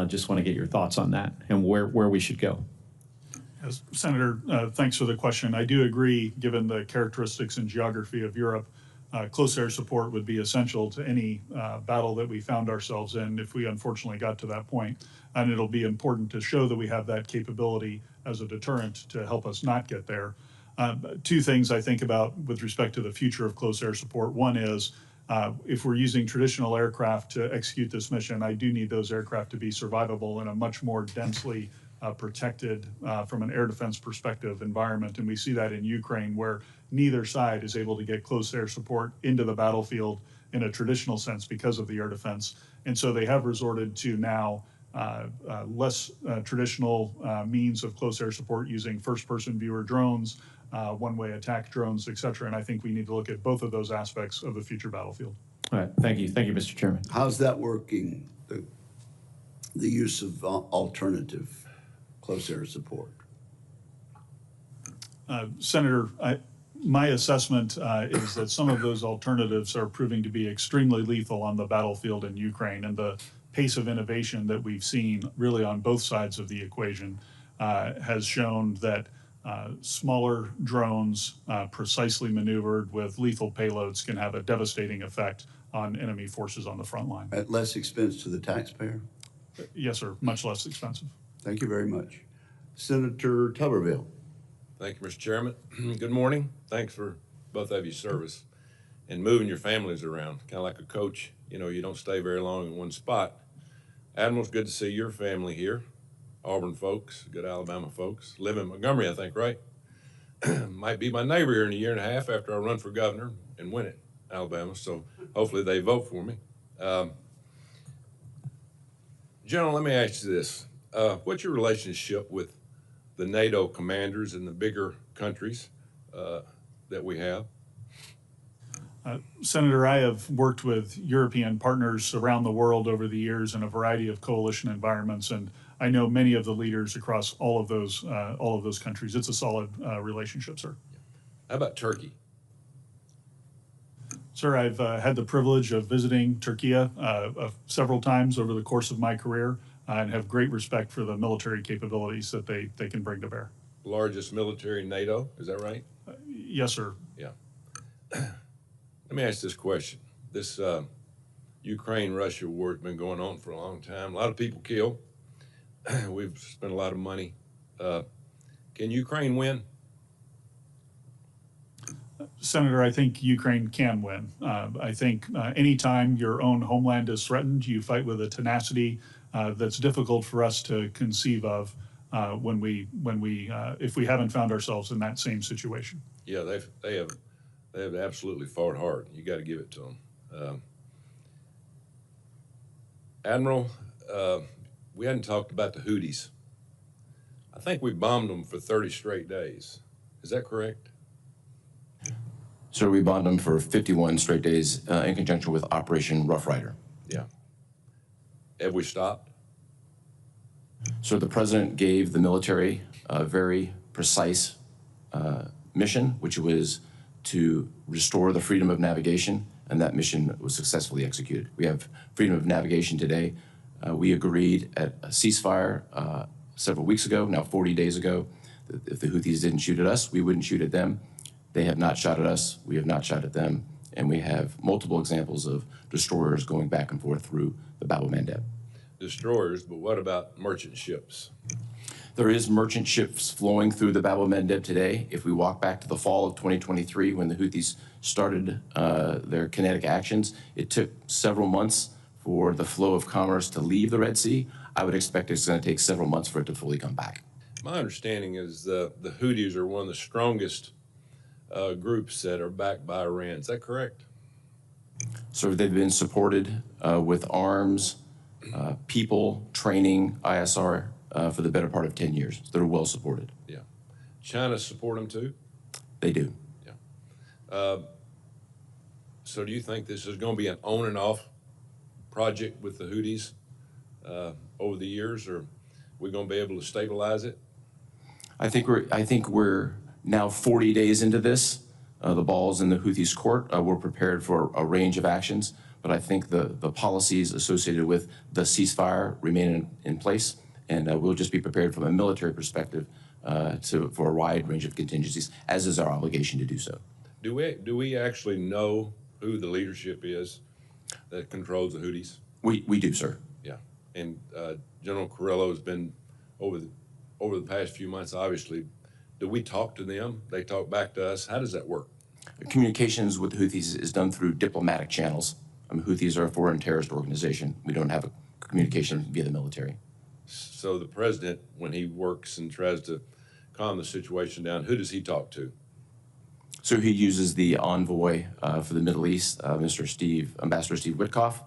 Just want to get your thoughts on that and where we should go. Yes, Senator, thanks for the question. I do agree, given the characteristics and geography of Europe, close air support would be essential to any battle that we found ourselves in if we unfortunately got to that point. And it'll be important to show that we have that capability as a deterrent to help us not get there. Two things I think about with respect to the future of close air support. One is, if we're using traditional aircraft to execute this mission, I do need those aircraft to be survivable in a much more densely protected, from an air defense perspective, environment. And we see that in Ukraine, where neither side is able to get close air support into the battlefield in a traditional sense because of the air defense. And so they have resorted to now less traditional means of close air support, using first-person viewer drones, one-way attack drones, et cetera. And I think we need to look at both of those aspects of the future battlefield. All right, thank you. Thank you, Mr. Chairman. How's that working, the use of alternative close air support? Senator, my assessment is that some of those alternatives are proving to be extremely lethal on the battlefield in Ukraine, and the pace of innovation that we've seen really on both sides of the equation has shown that smaller drones, precisely maneuvered with lethal payloads, can have a devastating effect on enemy forces on the front line. At less expense to the taxpayer? Yes, sir, much less expensive. Thank you very much. Senator Tuberville. Thank you, Mr. Chairman. Good morning. Thanks for both of your service and moving your families around. Kind of like a coach, you don't stay very long in one spot. Admiral, it's good to see your family here. Auburn folks, good Alabama folks. Live in Montgomery, I think, right? Might be my neighbor here in a year and a half after I run for governor and win it, Alabama. So hopefully they vote for me. General, let me ask you this. What's your relationship with the NATO commanders in the bigger countries that we have? Senator, I have worked with European partners around the world over the years in a variety of coalition environments, and I know many of the leaders across all of those countries. It's a solid relationship, sir. How about Turkey? Sir, I've had the privilege of visiting Turkey several times over the course of my career, and have great respect for the military capabilities that they can bring to bear. Largest military in NATO, is that right? Yes, sir. Yeah. Let me ask this question. This Ukraine-Russia war has been going on for a long time. A lot of people killed. We've spent a lot of money. Can Ukraine win? Senator, I think Ukraine can win. I think anytime your own homeland is threatened, you fight with a tenacity that's difficult for us to conceive of if we haven't found ourselves in that same situation. Yeah, they have absolutely fought hard. You got to give it to them. Admiral, we hadn't talked about the Houthis. I think we bombed them for 30 straight days. Is that correct? So we bombed them for 51 straight days in conjunction with Operation Rough Rider. Yeah. Have we stopped? So the president gave the military a very precise mission, which was to restore the freedom of navigation, and that mission was successfully executed. We have freedom of navigation today. We agreed at a ceasefire several weeks ago, now 40 days ago, that if the Houthis didn't shoot at us, we wouldn't shoot at them. They have not shot at us, we have not shot at them, and we have multiple examples of destroyers going back and forth through the Bab el Mandeb. Destroyers, but what about merchant ships? There is merchant ships flowing through the Bab el-Mandeb today. If we walk back to the fall of 2023, when the Houthis started their kinetic actions, it took several months for the flow of commerce to leave the Red Sea. I would expect it's going to take several months for it to fully come back. My understanding is the Houthis are one of the strongest groups that are backed by Iran. Is that correct? So they've been supported with arms, people, training, ISR for the better part of 10 years. They're well supported. Yeah. China support them too? They do. Yeah. So do you think this is going to be an on and off project with the Houthis over the years, or are we going to be able to stabilize it? I think we're now 40 days into this. The ball's in the Houthis' court. We're prepared for a range of actions, but I think the policies associated with the ceasefire remain in place, and we'll just be prepared from a military perspective for a wide range of contingencies, as is our obligation to do so. Do we actually know who the leadership is that controls the Houthis? We do, sir. Yeah, and General Carrillo has been over the past few months, obviously. Do we talk to them? They talk back to us? How does that work? Communications with the Houthis is done through diplomatic channels. Houthis are a foreign terrorist organization. We don't have a communication via the military. So the president, when he works and tries to calm the situation down, who does he talk to? So he uses the envoy for the Middle East, Ambassador Steve Witkoff,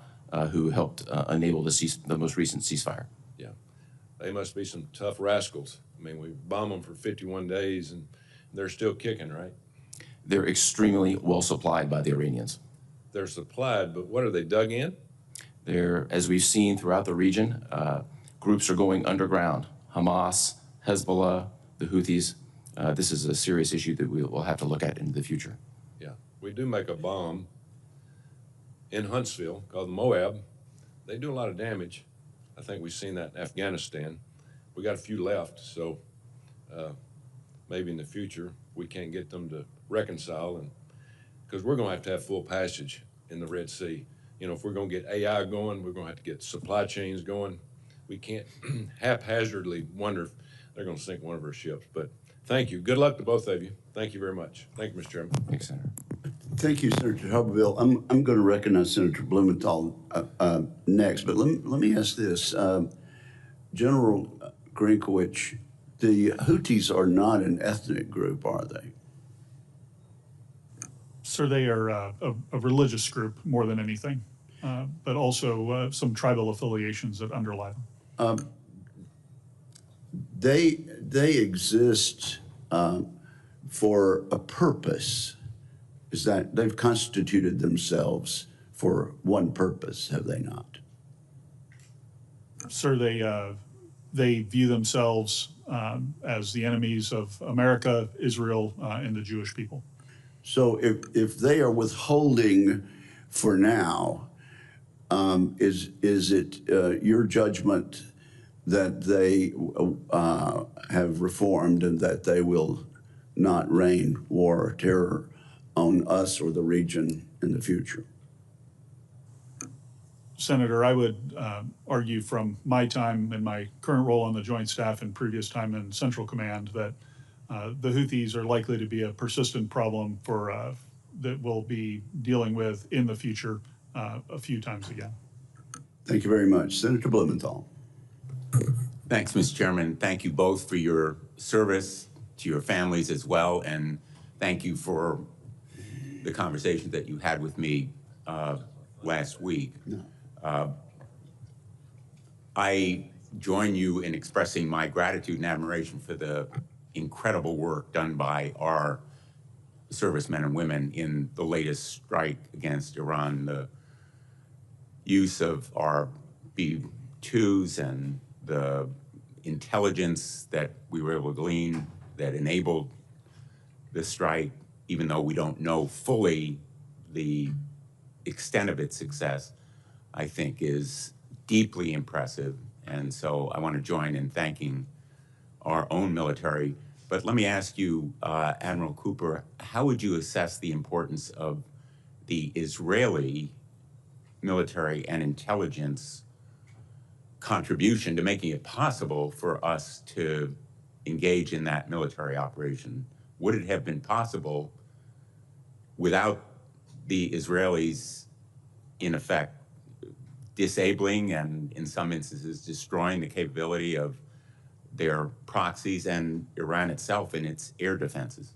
who helped enable the most recent ceasefire. Yeah, they must be some tough rascals. I mean, we bombed them for 51 days, and they're still kicking, right? They're extremely well supplied by the Iranians. They're supplied, but what are they dug in? They're, as we've seen throughout the region, groups are going underground. Hamas, Hezbollah, the Houthis. This is a serious issue that we will have to look at into the future. Yeah, we do make a bomb in Huntsville called the Moab. They do a lot of damage. I think we've seen that in Afghanistan. We got a few left, so maybe in the future we can't get them to reconcile, and because we're going to have full passage in the Red Sea. You know, if we're going to get AI going, we're going to have to get supply chains going. We can't haphazardly wonder if they're going to sink one of our ships. But thank you. Good luck to both of you. Thank you very much. Thank you, Mr. Chairman. Thanks, Senator. Thank you, Senator Hubbardville. I'm going to recognize Senator Blumenthal next, but let me ask this. General Grynkewich, the Houthis are not an ethnic group, are they? Sir, they are a religious group more than anything, but also some tribal affiliations that underlie them. They exist for a purpose. Is that they've constituted themselves for one purpose, have they not? Sir, they view themselves as the enemies of America, Israel, and the Jewish people. So if they are withholding for now, is it your judgment that they have reformed and that they will not rain war or terror on us or the region in the future? Senator, I would argue from my time and my current role on the Joint Staff and previous time in Central Command that the Houthis are likely to be a persistent problem for that we'll be dealing with in the future a few times again. Thank you very much. Senator Blumenthal. Thanks, Mr. Chairman. Thank you both for your service to your families as well, and thank you for the conversation that you had with me last week. I join you in expressing my gratitude and admiration for the incredible work done by our servicemen and women in the latest strike against Iran. The use of our B-2s and the intelligence that we were able to glean that enabled the strike, even though we don't know fully the extent of its success, I think is deeply impressive. And so I want to join in thanking our own military. But let me ask you, Admiral Cooper, how would you assess the importance of the Israeli military and intelligence contribution to making it possible for us to engage in that military operation? Would it have been possible without the Israelis, in effect, disabling and in some instances destroying the capability of their proxies and Iran itself in its air defenses?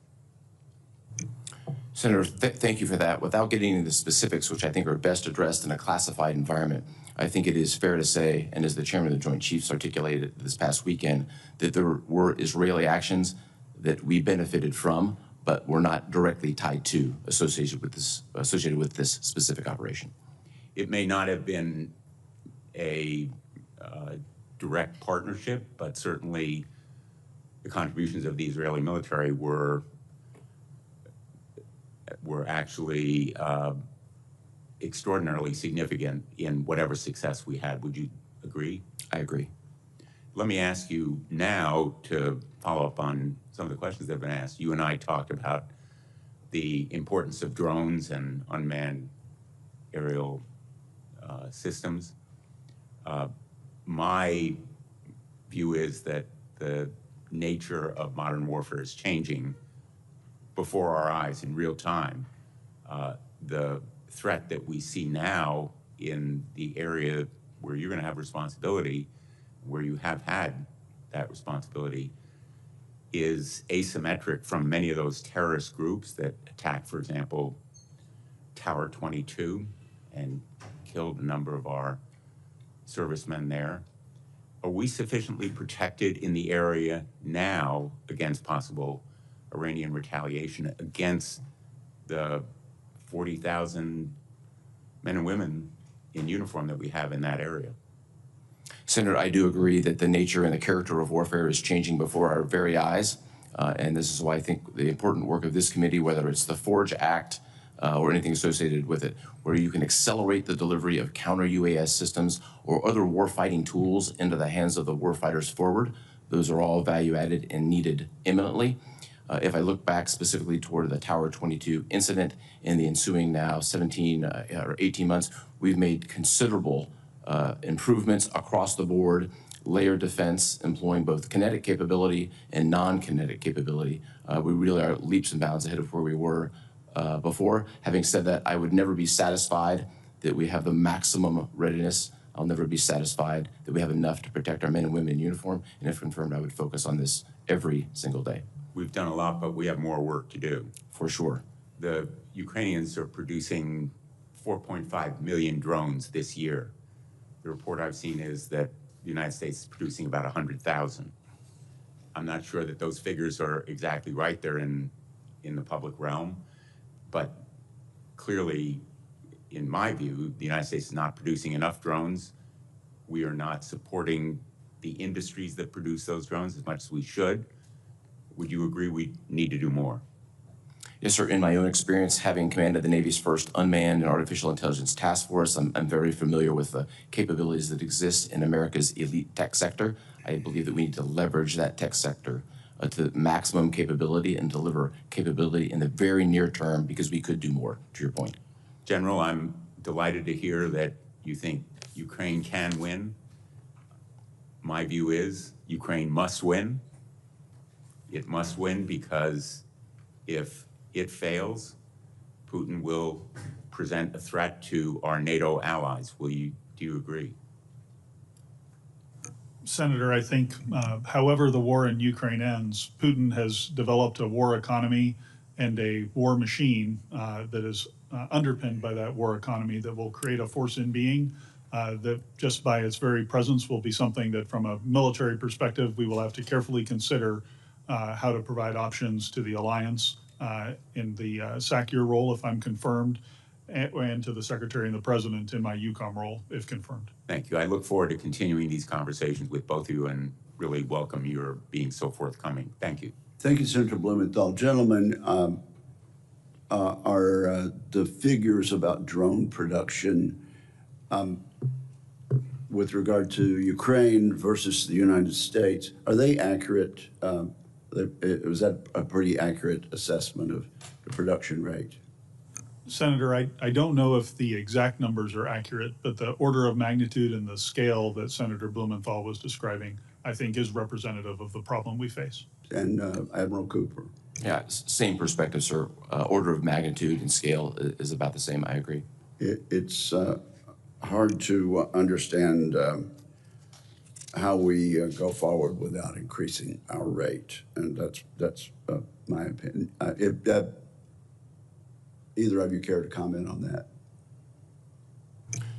Senator, thank you for that. Without getting into the specifics, which I think are best addressed in a classified environment, I think it is fair to say, and as the chairman of the Joint Chiefs articulated this past weekend, that there were Israeli actions that we benefited from, but were not directly tied to, associated with this specific operation. It may not have been a direct partnership, but certainly the contributions of the Israeli military were actually extraordinarily significant in whatever success we had. Would you agree? I agree. Let me ask you now to follow up on some of the questions that have been asked. You and I talked about the importance of drones and unmanned aerial systems. My view is that the nature of modern warfare is changing before our eyes in real time. The threat that we see now in the area where you're going to have responsibility, where you have had that responsibility, is asymmetric from many of those terrorist groups that attacked, for example, Tower 22 and killed a number of our servicemen there. Are we sufficiently protected in the area now against possible Iranian retaliation against the 40,000 men and women in uniform that we have in that area? Senator, I do agree that the nature and the character of warfare is changing before our very eyes. And this is why I think the important work of this committee, whether it's the Forge Act or anything associated with it, where you can accelerate the delivery of counter-UAS systems or other warfighting tools into the hands of the warfighters forward, those are all value-added and needed imminently. If I look back specifically toward the Tower 22 incident in the ensuing now 17 or 18 months, we've made considerable improvements across the board, layered defense, employing both kinetic capability and non-kinetic capability. We really are leaps and bounds ahead of where we were before. Having said that, I would never be satisfied that we have the maximum readiness. I'll never be satisfied that we have enough to protect our men and women in uniform. And if confirmed, I would focus on this every single day. We've done a lot, but we have more work to do. For sure. The Ukrainians are producing 4.5 million drones this year. The report I've seen is that the United States is producing about 100,000. I'm not sure that those figures are exactly right. They're in the public realm, but clearly, in my view, the United States is not producing enough drones. We are not supporting the industries that produce those drones as much as we should. Would you agree we need to do more? Yes, sir. In my own experience, having commanded the Navy's first unmanned and artificial intelligence task force, I'm very familiar with the capabilities that exist in America's elite tech sector. I believe that we need to leverage that tech sector to maximum capability and deliver capability in the very near term, because we could do more, to your point. General, I'm delighted to hear that you think Ukraine can win. My view is Ukraine must win. It must win because if it fails, Putin will present a threat to our NATO allies. Do you agree? Senator, I think however the war in Ukraine ends, Putin has developed a war economy and a war machine that is underpinned by that war economy that will create a force in being that just by its very presence will be something that from a military perspective, we will have to carefully consider how to provide options to the alliance in the SACEUR role, if I'm confirmed, and to the Secretary and the President in my EUCOM role, if confirmed. Thank you. I look forward to continuing these conversations with both of you and really welcome your being so forthcoming. Thank you. Thank you, Senator Blumenthal. Gentlemen, are the figures about drone production with regard to Ukraine versus the United States, are they accurate? Was that a pretty accurate assessment of the production rate? Senator, I don't know if the exact numbers are accurate, but the order of magnitude and the scale that Senator Blumenthal was describing, I think, is representative of the problem we face. And Admiral Cooper. Yeah, same perspective, sir. Order of magnitude and scale is about the same. I agree. It's hard to understand how we go forward without increasing our rate, and that's my opinion. If either of you care to comment on that?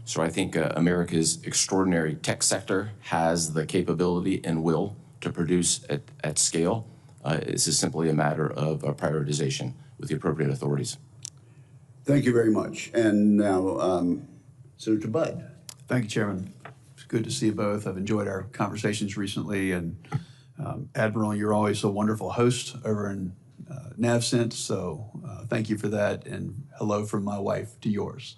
So I think America's extraordinary tech sector has the capability and will to produce at scale. This is simply a matter of prioritization with the appropriate authorities. Thank you very much. And now, Senator Budd. Thank you, Chairman. It's good to see you both. I've enjoyed our conversations recently, and Admiral, you're always a wonderful host over in NavCent, so thank you for that, and hello from my wife to yours.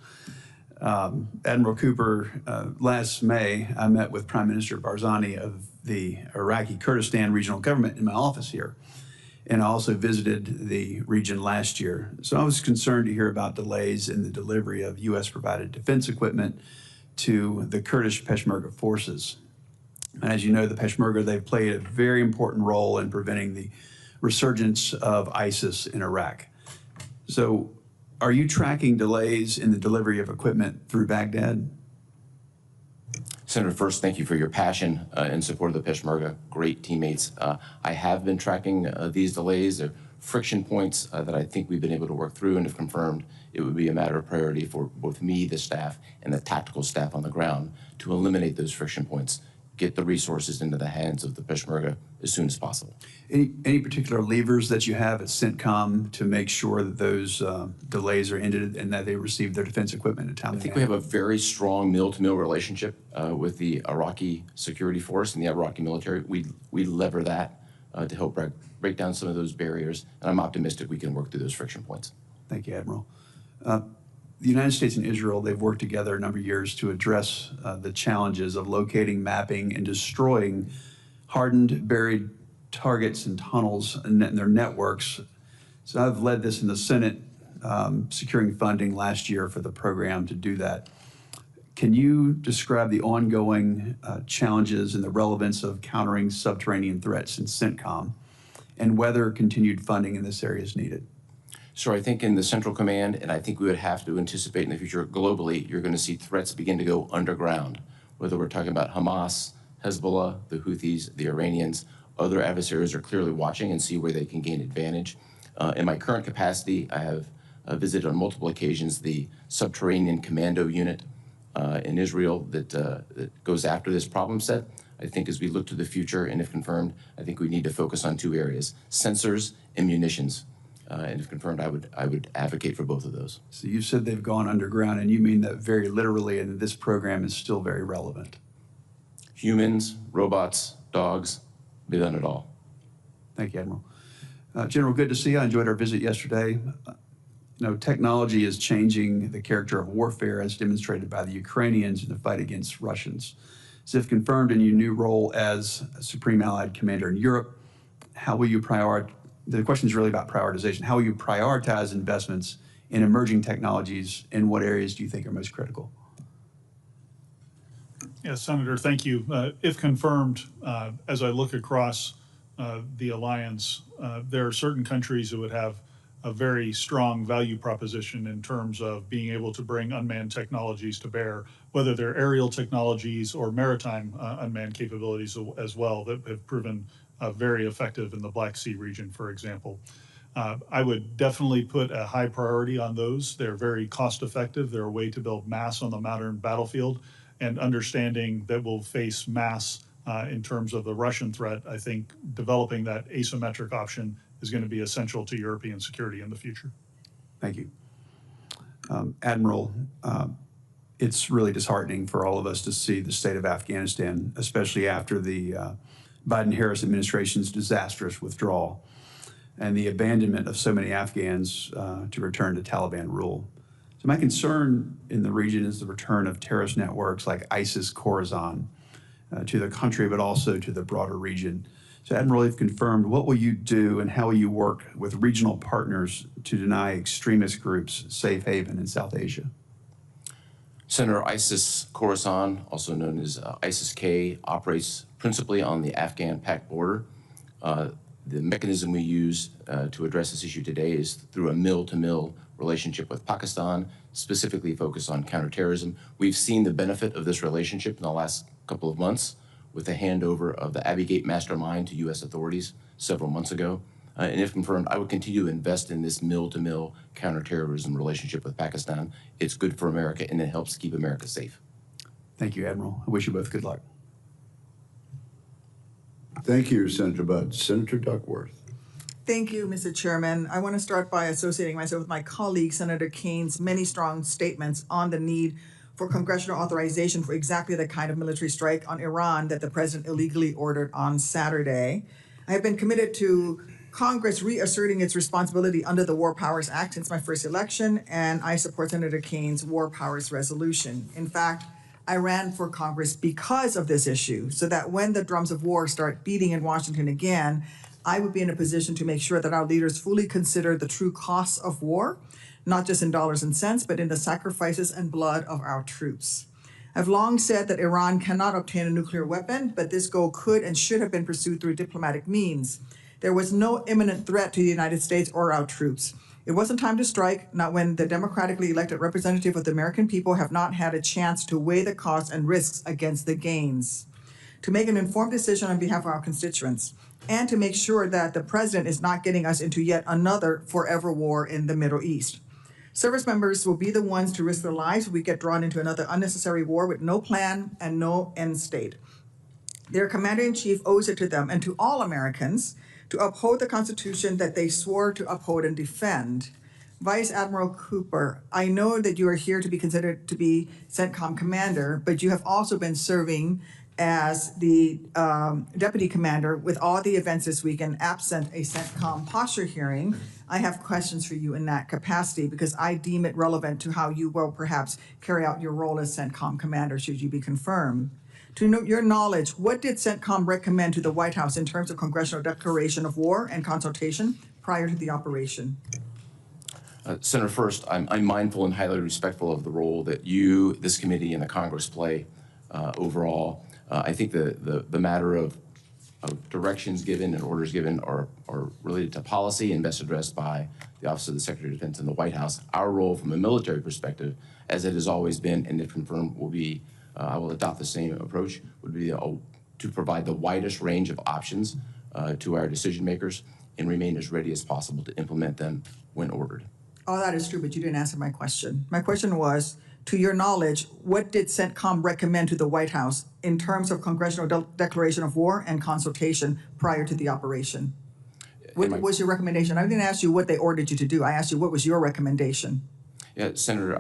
Admiral Cooper, last May, I met with Prime Minister Barzani of the Iraqi Kurdistan Regional Government in my office here, and I also visited the region last year. So I was concerned to hear about delays in the delivery of U.S.-provided defense equipment to the Kurdish Peshmerga forces. And as you know, the Peshmerga, they've played a very important role in preventing the resurgence of ISIS in Iraq. So are you tracking delays in the delivery of equipment through Baghdad? Senator, first, thank you for your passion in support of the Peshmerga. Great teammates. I have been tracking these delays. They're friction points that I think we've been able to work through, and if confirmed, it would be a matter of priority for both me, the staff, and the tactical staff on the ground to eliminate those friction points, get the resources into the hands of the Peshmerga as soon as possible. Any particular levers that you have at CENTCOM to make sure that those delays are ended and that they receive their defense equipment in time? I think we have a very strong mill-to-mill relationship with the Iraqi security force and the Iraqi military. We lever that to help break down some of those barriers, and I'm optimistic we can work through those friction points. Thank you, Admiral. The United States and Israel, they've worked together a number of years to address the challenges of locating, mapping, and destroying hardened, buried targets and tunnels and their networks. So I've led this in the Senate, securing funding last year for the program to do that. Can you describe the ongoing challenges and the relevance of countering subterranean threats in CENTCOM and whether continued funding in this area is needed? So I think in the Central Command, and I think we would have to anticipate in the future globally, you're going to see threats begin to go underground, whether we're talking about Hamas, Hezbollah, the Houthis, the Iranians. Other adversaries are clearly watching and see where they can gain advantage. In my current capacity, I have visited on multiple occasions the Subterranean Commando Unit in Israel that goes after this problem set. I think as we look to the future, and if confirmed, I think we need to focus on two areas, sensors and munitions. And if confirmed, I would advocate for both of those. So you said they've gone underground, and you mean that very literally, and this program is still very relevant. Humans, robots, dogs, be done it all. Thank you, Admiral. General, good to see you. I enjoyed our visit yesterday. Technology is changing the character of warfare as demonstrated by the Ukrainians in the fight against Russians. So if confirmed in your new role as Supreme Allied Commander in Europe, how will you prioritize? The question is really about prioritization. How will you prioritize investments in emerging technologies, and what areas do you think are most critical? Yes, Senator, thank you. If confirmed, as I look across the alliance, there are certain countries that would have a very strong value proposition in terms of being able to bring unmanned technologies to bear, whether they're aerial technologies or maritime unmanned capabilities as well that have proven very effective in the Black Sea region, for example. I would definitely put a high priority on those. They're very cost effective. They're a way to build mass on the modern battlefield, and understanding that we'll face mass in terms of the Russian threat. I think developing that asymmetric option is going to be essential to European security in the future. Thank you. Admiral, it's really disheartening for all of us to see the state of Afghanistan, especially after the Biden-Harris administration's disastrous withdrawal and the abandonment of so many Afghans to return to Taliban rule. So my concern in the region is the return of terrorist networks like ISIS Khorasan to the country, but also to the broader region. So Admiral, you've confirmed, what will you do and how will you work with regional partners to deny extremist groups safe haven in South Asia? Senator, ISIS Khorasan, also known as ISIS-K, operates principally on the Afghan-Pak border. The mechanism we use to address this issue today is through a mill-to-mill relationship with Pakistan, specifically focused on counterterrorism. We've seen the benefit of this relationship in the last couple of months with the handover of the Abbey Gate mastermind to U.S. authorities several months ago. And if confirmed, I would continue to invest in this mill-to-mill counterterrorism relationship with Pakistan. It's good for America, and it helps keep America safe. Thank you, Admiral. I wish you both good luck. Thank you, Senator Budd. Senator Duckworth. Thank you, Mr. Chairman. I want to start by associating myself with my colleague, Senator Kane's many strong statements on the need for congressional authorization for exactly the kind of military strike on Iran that the president illegally ordered on Saturday. I have been committed to Congress reasserting its responsibility under the War Powers Act since my first election, and I support Senator Kane's War Powers resolution. In fact, I ran for Congress because of this issue, so that when the drums of war start beating in Washington again, I would be in a position to make sure that our leaders fully consider the true costs of war, not just in dollars and cents, but in the sacrifices and blood of our troops. I've long said that Iran cannot obtain a nuclear weapon, but this goal could and should have been pursued through diplomatic means. There was no imminent threat to the United States or our troops. It wasn't time to strike, not when the democratically elected representative of the American people have not had a chance to weigh the costs and risks against the gains, to make an informed decision on behalf of our constituents, and to make sure that the president is not getting us into yet another forever war in the Middle East. Service members will be the ones to risk their lives if we get drawn into another unnecessary war with no plan and no end state. Their commander-in-chief owes it to them and to all Americans to uphold the Constitution that they swore to uphold and defend. Vice Admiral Cooper, I know that you are here to be considered to be CENTCOM commander, but you have also been serving as the deputy commander with all the events this week, and absent a CENTCOM posture hearing, I have questions for you in that capacity because I deem it relevant to how you will perhaps carry out your role as CENTCOM commander should you be confirmed. To know your knowledge, what did CENTCOM recommend to the White House in terms of congressional declaration of war and consultation prior to the operation? Senator, first, I'm mindful and highly respectful of the role that you, this committee, and the Congress play overall. I think the matter of directions given and orders given are related to policy and best addressed by the Office of the Secretary of Defense and the White House. Our role from a military perspective, as it has always been, and if confirmed, will be, I will adopt the same approach, would be to provide the widest range of options to our decision makers and remain as ready as possible to implement them when ordered. Oh, that is true, but you didn't answer my question. My question was, to your knowledge, what did CENTCOM recommend to the White House in terms of congressional declaration of war and consultation prior to the operation? What was your recommendation? I didn't ask you what they ordered you to do. I asked you what was your recommendation. Yeah, Senator,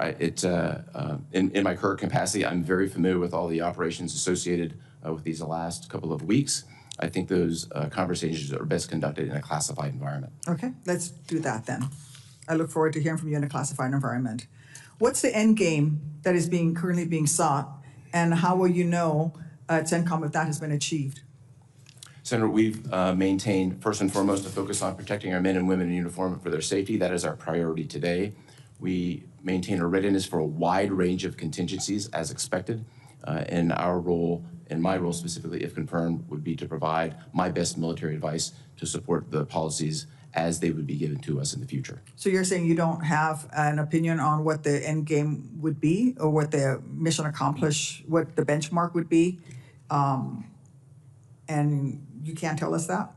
in my current capacity, I'm very familiar with all the operations associated with these last couple of weeks. I think those conversations are best conducted in a classified environment. Okay, let's do that then. I look forward to hearing from you in a classified environment. What's the end game that is currently being sought, and how will you know at CENTCOM if that has been achieved? Senator, we've maintained, first and foremost, a focus on protecting our men and women in uniform for their safety. That is our priority today. We maintain a readiness for a wide range of contingencies as expected, and our role, and my role specifically, if confirmed, would be to provide my best military advice to support the policies as they would be given to us in the future. So you're saying you don't have an opinion on what the end game would be, or what the mission accomplished, what the benchmark would be, and you can't tell us that?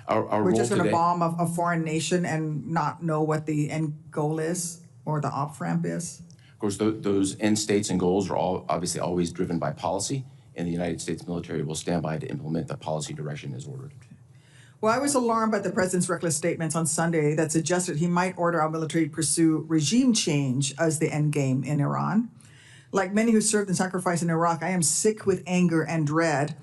Our We're just going to today, bomb a foreign nation and not know what the end goal is or the op-ramp is? Of course, those end states and goals are all obviously always driven by policy, and the United States military will stand by to implement the policy direction as ordered. Well, I was alarmed by the president's reckless statements on Sunday that suggested he might order our military to pursue regime change as the end game in Iran. Like many who served and sacrificed in Iraq, I am sick with anger and dread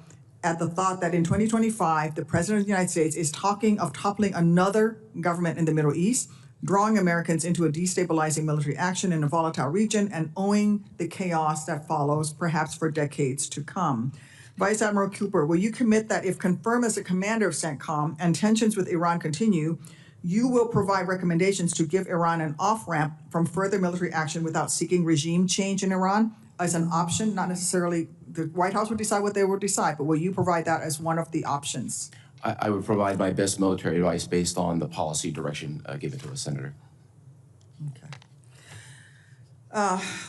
at the thought that in 2025, the president of the United States is talking of toppling another government in the Middle East, drawing Americans into a destabilizing military action in a volatile region, and owing the chaos that follows, perhaps for decades to come. Vice Admiral Cooper, will you commit that if confirmed as the commander of CENTCOM and tensions with Iran continue, you will provide recommendations to give Iran an off-ramp from further military action without seeking regime change in Iran as an option? Not necessarily the White House would decide what they would decide, but will you provide that as one of the options? I would provide my best military advice based on the policy direction given to us, Senator.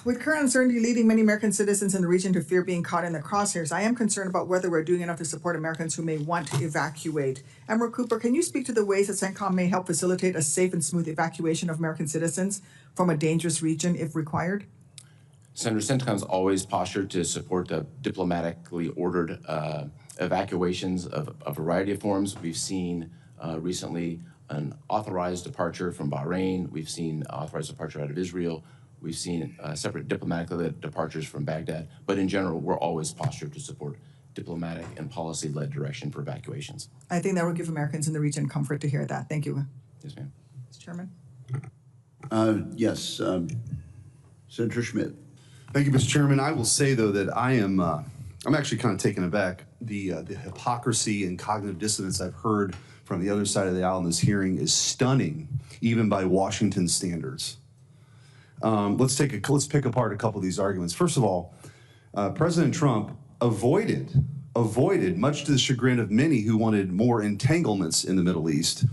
With current uncertainty leading many American citizens in the region to fear being caught in the crosshairs, I am concerned about whether we're doing enough to support Americans who may want to evacuate. Admiral Cooper, can you speak to the ways that CENTCOM may help facilitate a safe and smooth evacuation of American citizens from a dangerous region if required? Senator, CENTCOM's always postured to support the diplomatically ordered evacuations of a variety of forms. We've seen recently an authorized departure from Bahrain. We've seen authorized departure out of Israel. We've seen separate diplomatic departures from Baghdad. But in general, we're always postured to support diplomatic and policy-led direction for evacuations. I think that will give Americans in the region comfort to hear that. Thank you. Yes, ma'am. Mr. Chairman. Yes, Senator Schmidt. Thank you, Mr. Chairman. I will say, though, that I'm actually kind of taken aback. The hypocrisy and cognitive dissonance I've heard from the other side of the aisle in this hearing is stunning, even by Washington standards. Let's pick apart a couple of these arguments. First of all, President Trump avoided, much to the chagrin of many who wanted more entanglements in the Middle East,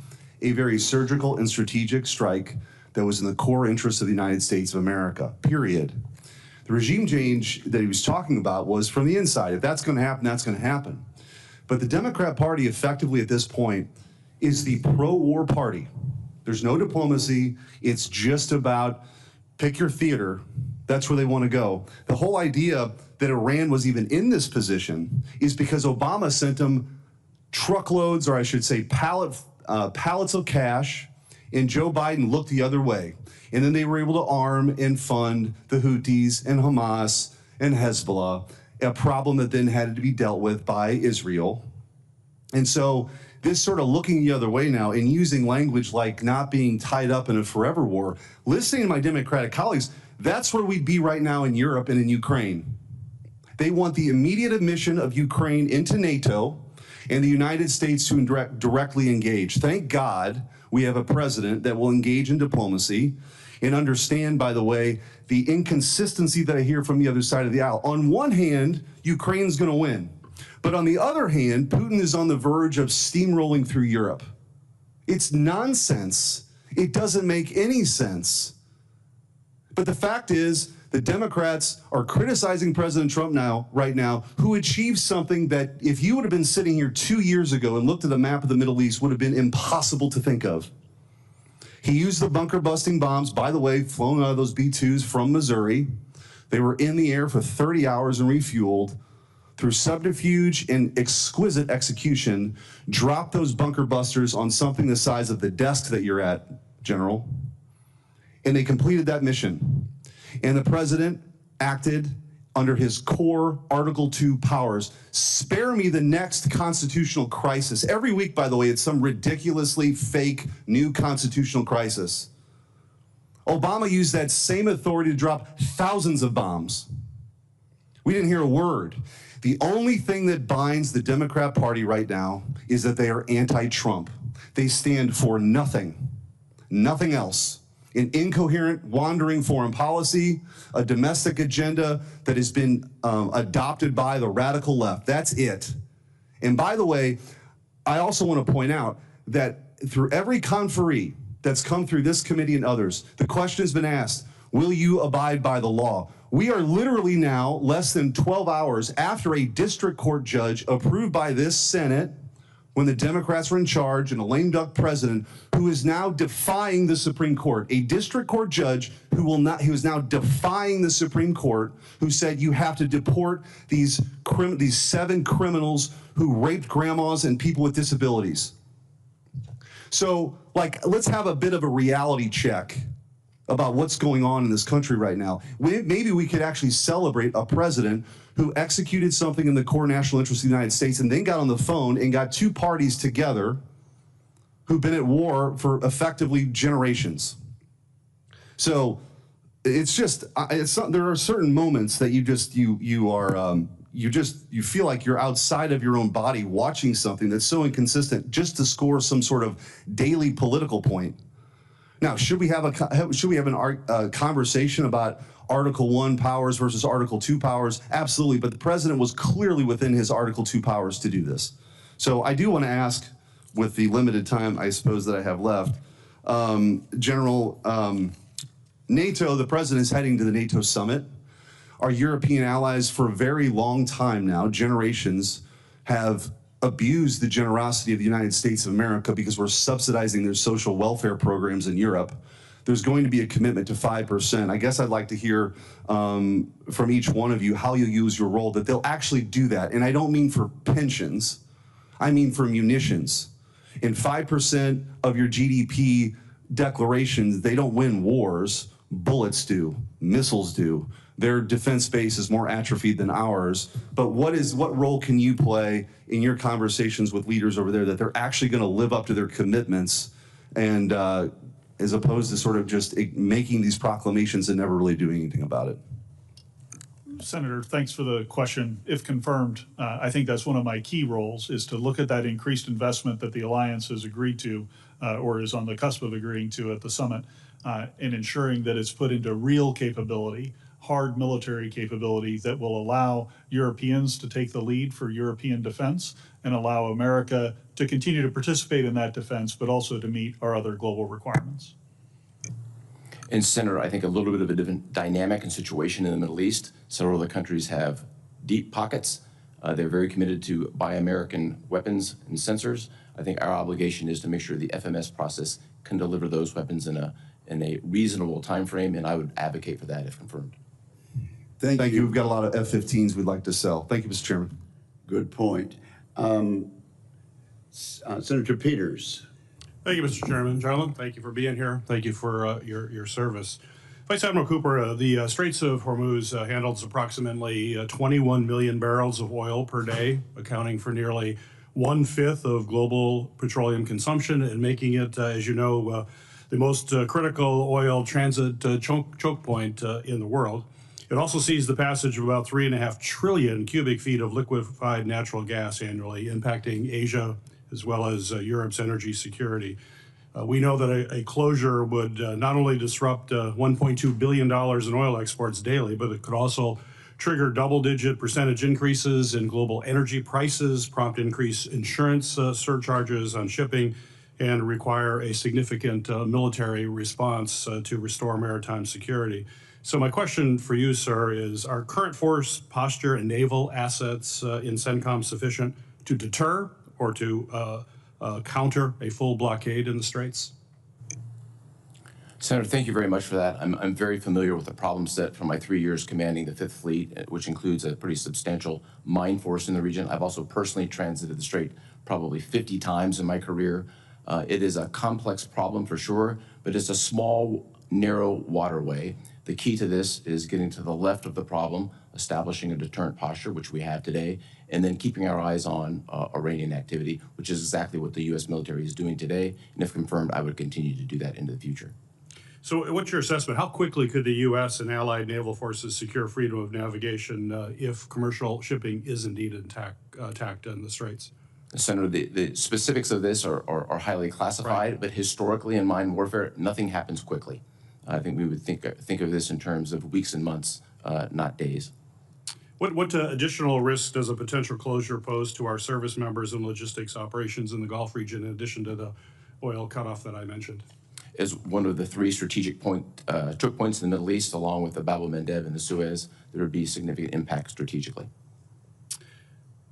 a very surgical and strategic strike that was in the core interests of the United States of America, period. The regime change that he was talking about was from the inside. If that's going to happen, that's going to happen. But the Democrat Party effectively at this point is the pro-war party. There's no diplomacy. It's just about pick your theater. That's where they want to go. The whole idea that Iran was even in this position is because Obama sent them truckloads, or I should say pallets of cash, and Joe Biden looked the other way. And then they were able to arm and fund the Houthis and Hamas and Hezbollah, a problem that then had to be dealt with by Israel. And so this sort of looking the other way now and using language like not being tied up in a forever war, listening to my Democratic colleagues, that's where we'd be right now in Europe and in Ukraine. They want the immediate admission of Ukraine into NATO and the United States to directly engage. Thank God we have a president that will engage in diplomacy and understand, by the way, the inconsistency that I hear from the other side of the aisle. On one hand, Ukraine's going to win. But on the other hand, Putin is on the verge of steamrolling through Europe. It's nonsense. It doesn't make any sense. But the fact is, the Democrats are criticizing President Trump right now, who achieved something that if you would have been sitting here 2 years ago and looked at the map of the Middle East, would have been impossible to think of. He used the bunker-busting bombs, by the way, flown out of those B-2s from Missouri. They were in the air for 30 hours and refueled. Through subterfuge and exquisite execution, dropped those bunker busters on something the size of the desk that you're at, General. And they completed that mission. And the president acted under his core Article 2 powers. Spare me the next constitutional crisis. Every week, by the way, it's some ridiculously fake new constitutional crisis. Obama used that same authority to drop thousands of bombs. We didn't hear a word. The only thing that binds the Democrat Party right now is that they are anti-Trump. They stand for nothing else. An incoherent, wandering foreign policy, a domestic agenda that has been adopted by the radical left. That's it. And by the way, I also want to point out that through every conferee that's come through this committee and others, the question has been asked, will you abide by the law? We are literally now less than 12 hours after a district court judge approved by this Senate when the Democrats were in charge and a lame duck president who is now defying the Supreme Court, a district court judge who is now defying the Supreme Court, who said you have to deport these 7 criminals who raped grandmas and people with disabilities. So, let's have a bit of a reality check about what's going on in this country right now. Maybe we could actually celebrate a president who executed something in the core national interest of the United States and then got on the phone and got 2 parties together who've been at war for effectively generations. So it's just there are certain moments that you feel like you're outside of your own body watching something that's so inconsistent just to score some sort of daily political point. Now, should we have a conversation about Article 1 powers versus Article 2 powers? Absolutely, but the president was clearly within his Article 2 powers to do this. So I do want to ask, with the limited time I suppose that I have left, General, NATO, the president is heading to the NATO summit. Our European allies for a very long time now, generations, have abused the generosity of the United States of America because we're subsidizing their social welfare programs in Europe. There's going to be a commitment to 5%. I guess I'd like to hear from each one of you how you use your role, that they'll actually do that. And I don't mean for pensions, I mean for munitions. In 5% of your GDP declarations, they don't win wars. Bullets do, missiles do. Their defense base is more atrophied than ours. But what role can you play in your conversations with leaders over there that they're actually going to live up to their commitments, and as opposed to sort of just making these proclamations and never really doing anything about it? Senator, thanks for the question. If confirmed, I think that's one of my key roles, is to look at that increased investment that the alliance has agreed to, or is on the cusp of agreeing to at the summit, and ensuring that it's put into real capability, hard military capability that will allow Europeans to take the lead for European defense and allow America to continue to participate in that defense, but also to meet our other global requirements. And Senator, I think a little bit of a different dynamic and situation in the Middle East. Several of the countries have deep pockets. They're very committed to buy American weapons and sensors. I think our obligation is to make sure the FMS process can deliver those weapons in a reasonable time frame, and I would advocate for that if confirmed. Thank you. We've got a lot of F-15s we'd like to sell. Thank you, Mr. Chairman. Good point. Senator Peters. Thank you, Mr. Chairman. Gentlemen, thank you for being here. Thank you for your service. Vice Admiral Cooper, the Straits of Hormuz handles approximately 21 million barrels of oil per day, accounting for nearly 1/5 of global petroleum consumption and making it, as you know, the most critical oil transit choke point in the world. It also sees the passage of about 3.5 trillion cubic feet of liquefied natural gas annually, impacting Asia as well as Europe's energy security. We know that a closure would not only disrupt $1.2 billion in oil exports daily, but it could also trigger double-digit percentage increases in global energy prices, prompt increased insurance surcharges on shipping, and require a significant military response to restore maritime security. So my question for you, sir, is our current force posture and naval assets in Sentcom sufficient to deter or to counter a full blockade in the Straits? Senator, thank you very much for that. I'm very familiar with the problem set from my 3 years commanding the 5th Fleet, which includes a pretty substantial mine force in the region. I've also personally transited the Strait probably 50 times in my career. It is a complex problem for sure, but it's a small, narrow waterway. The key to this is getting to the left of the problem, establishing a deterrent posture, which we have today, and then keeping our eyes on Iranian activity, which is exactly what the U.S. military is doing today. And if confirmed, I would continue to do that into the future. So what's your assessment? How quickly could the U.S. and allied naval forces secure freedom of navigation if commercial shipping is indeed attacked in the Straits? Senator, the specifics of this are highly classified, right, but historically in mine warfare, nothing happens quickly. I think we would think of this in terms of weeks and months, not days. What additional risk does a potential closure pose to our service members and logistics operations in the Gulf region, in addition to the oil cutoff that I mentioned? As one of the 3 strategic choke points in the Middle East, along with the Bab el-Mandeb and the Suez, there would be significant impact strategically.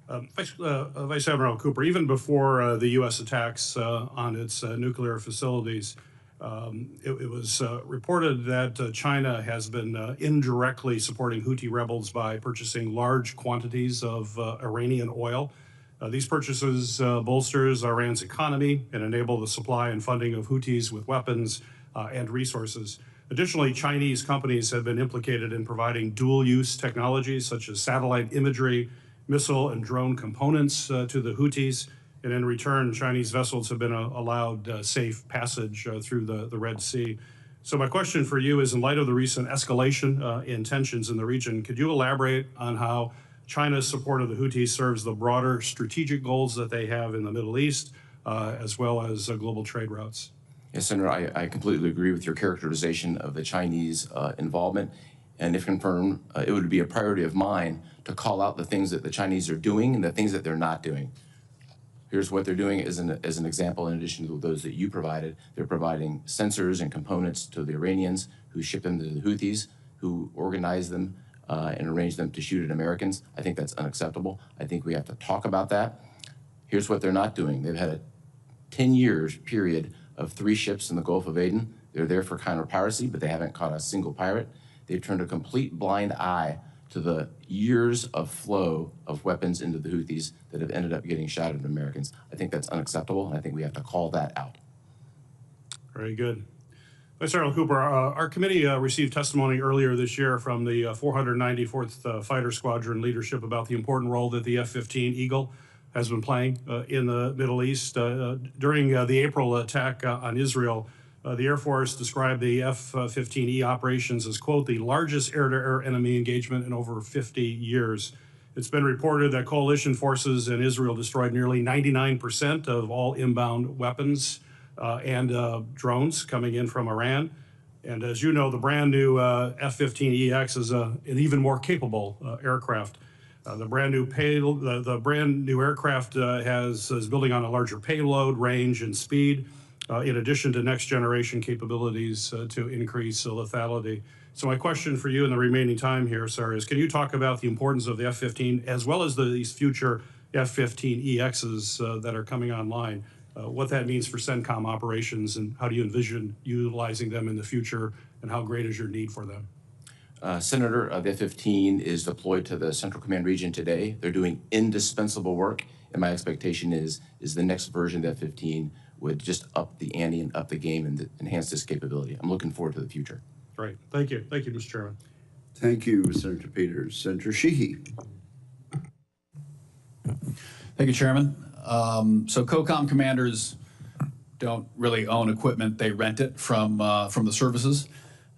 Vice Admiral Cooper, even before the U.S. attacks on its nuclear facilities, it was reported that China has been indirectly supporting Houthi rebels by purchasing large quantities of Iranian oil. These purchases bolsters Iran's economy and enable the supply and funding of Houthis with weapons and resources. Additionally, Chinese companies have been implicated in providing dual-use technologies such as satellite imagery, missile and drone components to the Houthis, and in return, Chinese vessels have been allowed safe passage through the Red Sea. So my question for you is, in light of the recent escalation in tensions in the region, could you elaborate on how China's support of the Houthis serves the broader strategic goals that they have in the Middle East, as well as global trade routes? Yes, Senator, I completely agree with your characterization of the Chinese involvement. And if confirmed, it would be a priority of mine to call out the things that the Chinese are doing and the things that they're not doing. Here's what they're doing as an example, in addition to those that you provided. They're providing sensors and components to the Iranians, who ship them to the Houthis, who organize them and arrange them to shoot at Americans. I think that's unacceptable. I think we have to talk about that. Here's what they're not doing. They've had a 10 years period of 3 ships in the Gulf of Aden. They're there for counter-piracy, but they haven't caught a single pirate. They've turned a complete blind eye to the years of flow of weapons into the Houthis that have ended up getting shot at Americans. I think that's unacceptable, and I think we have to call that out. Very good. Vice Admiral Cooper, our committee received testimony earlier this year from the 494th Fighter Squadron leadership about the important role that the F-15 Eagle has been playing in the Middle East. During the April attack on Israel, the Air Force described the F-15E operations as, quote, the largest air-to-air enemy engagement in over 50 years. It's been reported that coalition forces in Israel destroyed nearly 99% of all inbound weapons and drones coming in from Iran. And as you know, the brand new F-15EX is an even more capable aircraft. The brand new aircraft is building on a larger payload, range, and speed, in addition to next generation capabilities to increase lethality. So my question for you in the remaining time here, sir, is can you talk about the importance of the F-15 as well as these future F-15EXs that are coming online, what that means for CENTCOM operations, and how do you envision utilizing them in the future, and how great is your need for them? Senator, the F-15 is deployed to the Central Command region today. They're doing indispensable work, and my expectation is the next version of the F-15 would just up the ante and up the game and enhance this capability. I'm looking forward to the future. Great. Thank you. Thank you, Mr. Chairman. Thank you, Senator Peters. Senator Sheehy. Thank you, Chairman. So COCOM commanders don't really own equipment. They rent it from the services.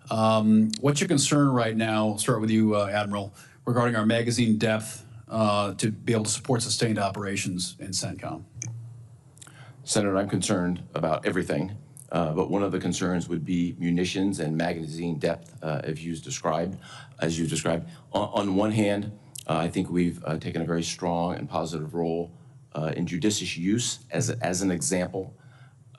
What's your concern right now, I'll start with you, Admiral, regarding our magazine depth to be able to support sustained operations in CENTCOM? Senator, I'm concerned about everything, but one of the concerns would be munitions and magazine depth, as you've described. On one hand, I think we've taken a very strong and positive role in judicious use. As an example,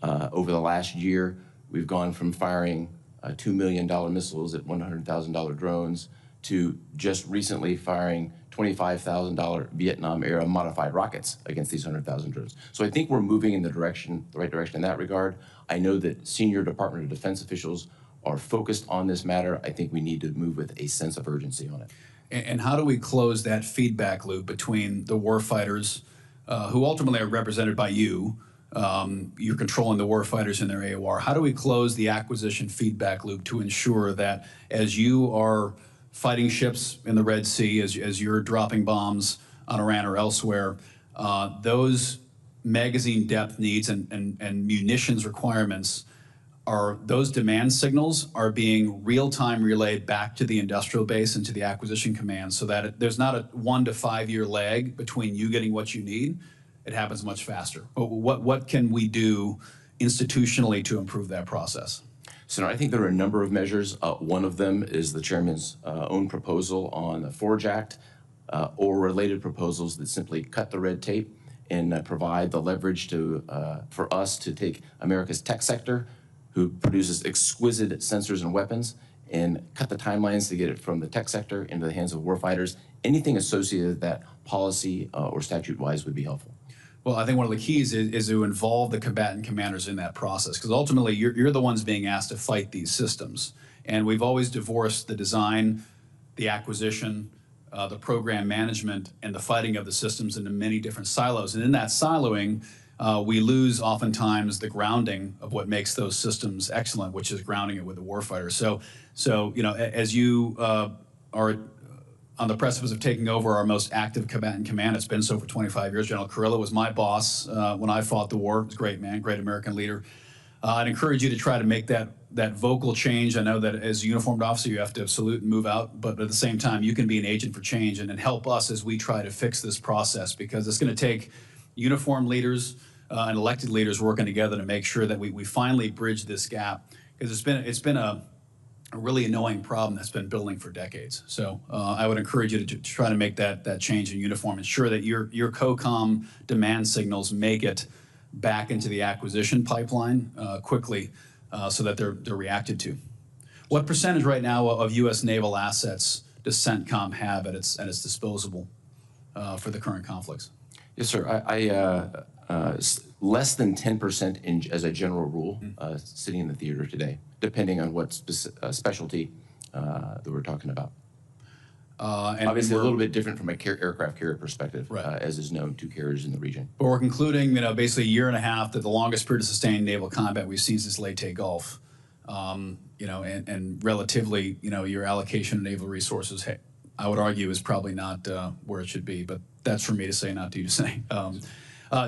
over the last year, we've gone from firing $2 million missiles at $100,000 drones to just recently firing $25,000 Vietnam-era modified rockets against these 100,000 drones. So I think we're moving in the right direction in that regard. I know that senior Department of Defense officials are focused on this matter. I think we need to move with a sense of urgency on it. And how do we close that feedback loop between the warfighters, who ultimately are represented by you? You're controlling the warfighters in their AOR. How do we close the acquisition feedback loop to ensure that as you are fighting ships in the Red Sea, as you're dropping bombs on Iran or elsewhere, those magazine depth needs and munitions requirements, those demand signals are being real-time relayed back to the industrial base and to the acquisition command so that there's not a 1 to 5 year lag between you getting what you need. It happens much faster. What can we do institutionally to improve that process? Senator, I think there are a number of measures. One of them is the chairman's own proposal on the Forge Act or related proposals that simply cut the red tape and provide the leverage for us to take America's tech sector, who produces exquisite sensors and weapons, and cut the timelines to get it from the tech sector into the hands of warfighters. Anything associated with that policy or statute-wise would be helpful. Well, I think one of the keys is to involve the combatant commanders in that process, because ultimately you're the ones being asked to fight these systems. And we've always divorced the design, the acquisition, the program management, and the fighting of the systems into many different silos. And in that siloing, we lose oftentimes the grounding of what makes those systems excellent, which is grounding it with the warfighter. So you know, as you are on the precipice of taking over our most active combatant command, it's been so for 25 years. General Carrillo was my boss when I fought the war. He was a great man, great American leader. I'd encourage you to try to make that vocal change. I know that as a uniformed officer, you have to salute and move out, but at the same time, you can be an agent for change and help us as we try to fix this process, because it's going to take uniformed leaders and elected leaders working together to make sure that we finally bridge this gap, because it's been a really annoying problem that's been building for decades. So I would encourage you to try to make that change in uniform, ensure that your COCOM demand signals make it back into the acquisition pipeline quickly so that they're reacted to. What percentage right now of U.S. naval assets does CENTCOM have at its disposal for the current conflicts? Yes, sir. Less than 10% as a general rule sitting in the theater today, depending on what specialty that we're talking about. And obviously, a little bit different from a aircraft carrier perspective, right. As is known, 2 carriers in the region. But we're concluding, basically a year and a half, that the longest period of sustained naval combat we've seen since Leyte Gulf. And relatively, your allocation of naval resources, I would argue, is probably not where it should be. But that's for me to say, not to you to say.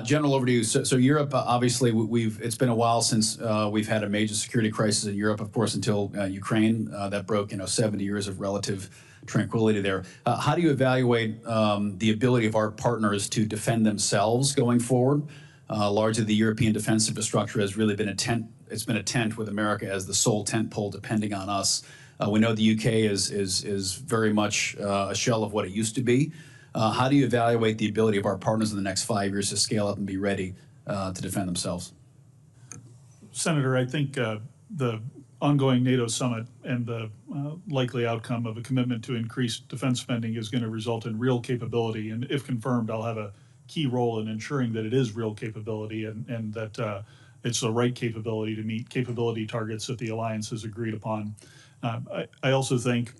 General, over to you. So Europe, obviously, it's been a while since we've had a major security crisis in Europe, of course, until Ukraine. That broke, 70 years of relative tranquility there. How do you evaluate the ability of our partners to defend themselves going forward? Largely, the European defense infrastructure has really been it's been a tent with America as the sole tent pole, depending on us. We know the UK is very much a shell of what it used to be. How do you evaluate the ability of our partners in the next 5 years to scale up and be ready to defend themselves? Senator, I think the ongoing NATO summit and the likely outcome of a commitment to increase defense spending is going to result in real capability. And if confirmed, I'll have a key role in ensuring that it is real capability and that it's the right capability to meet capability targets that the alliance has agreed upon. I also think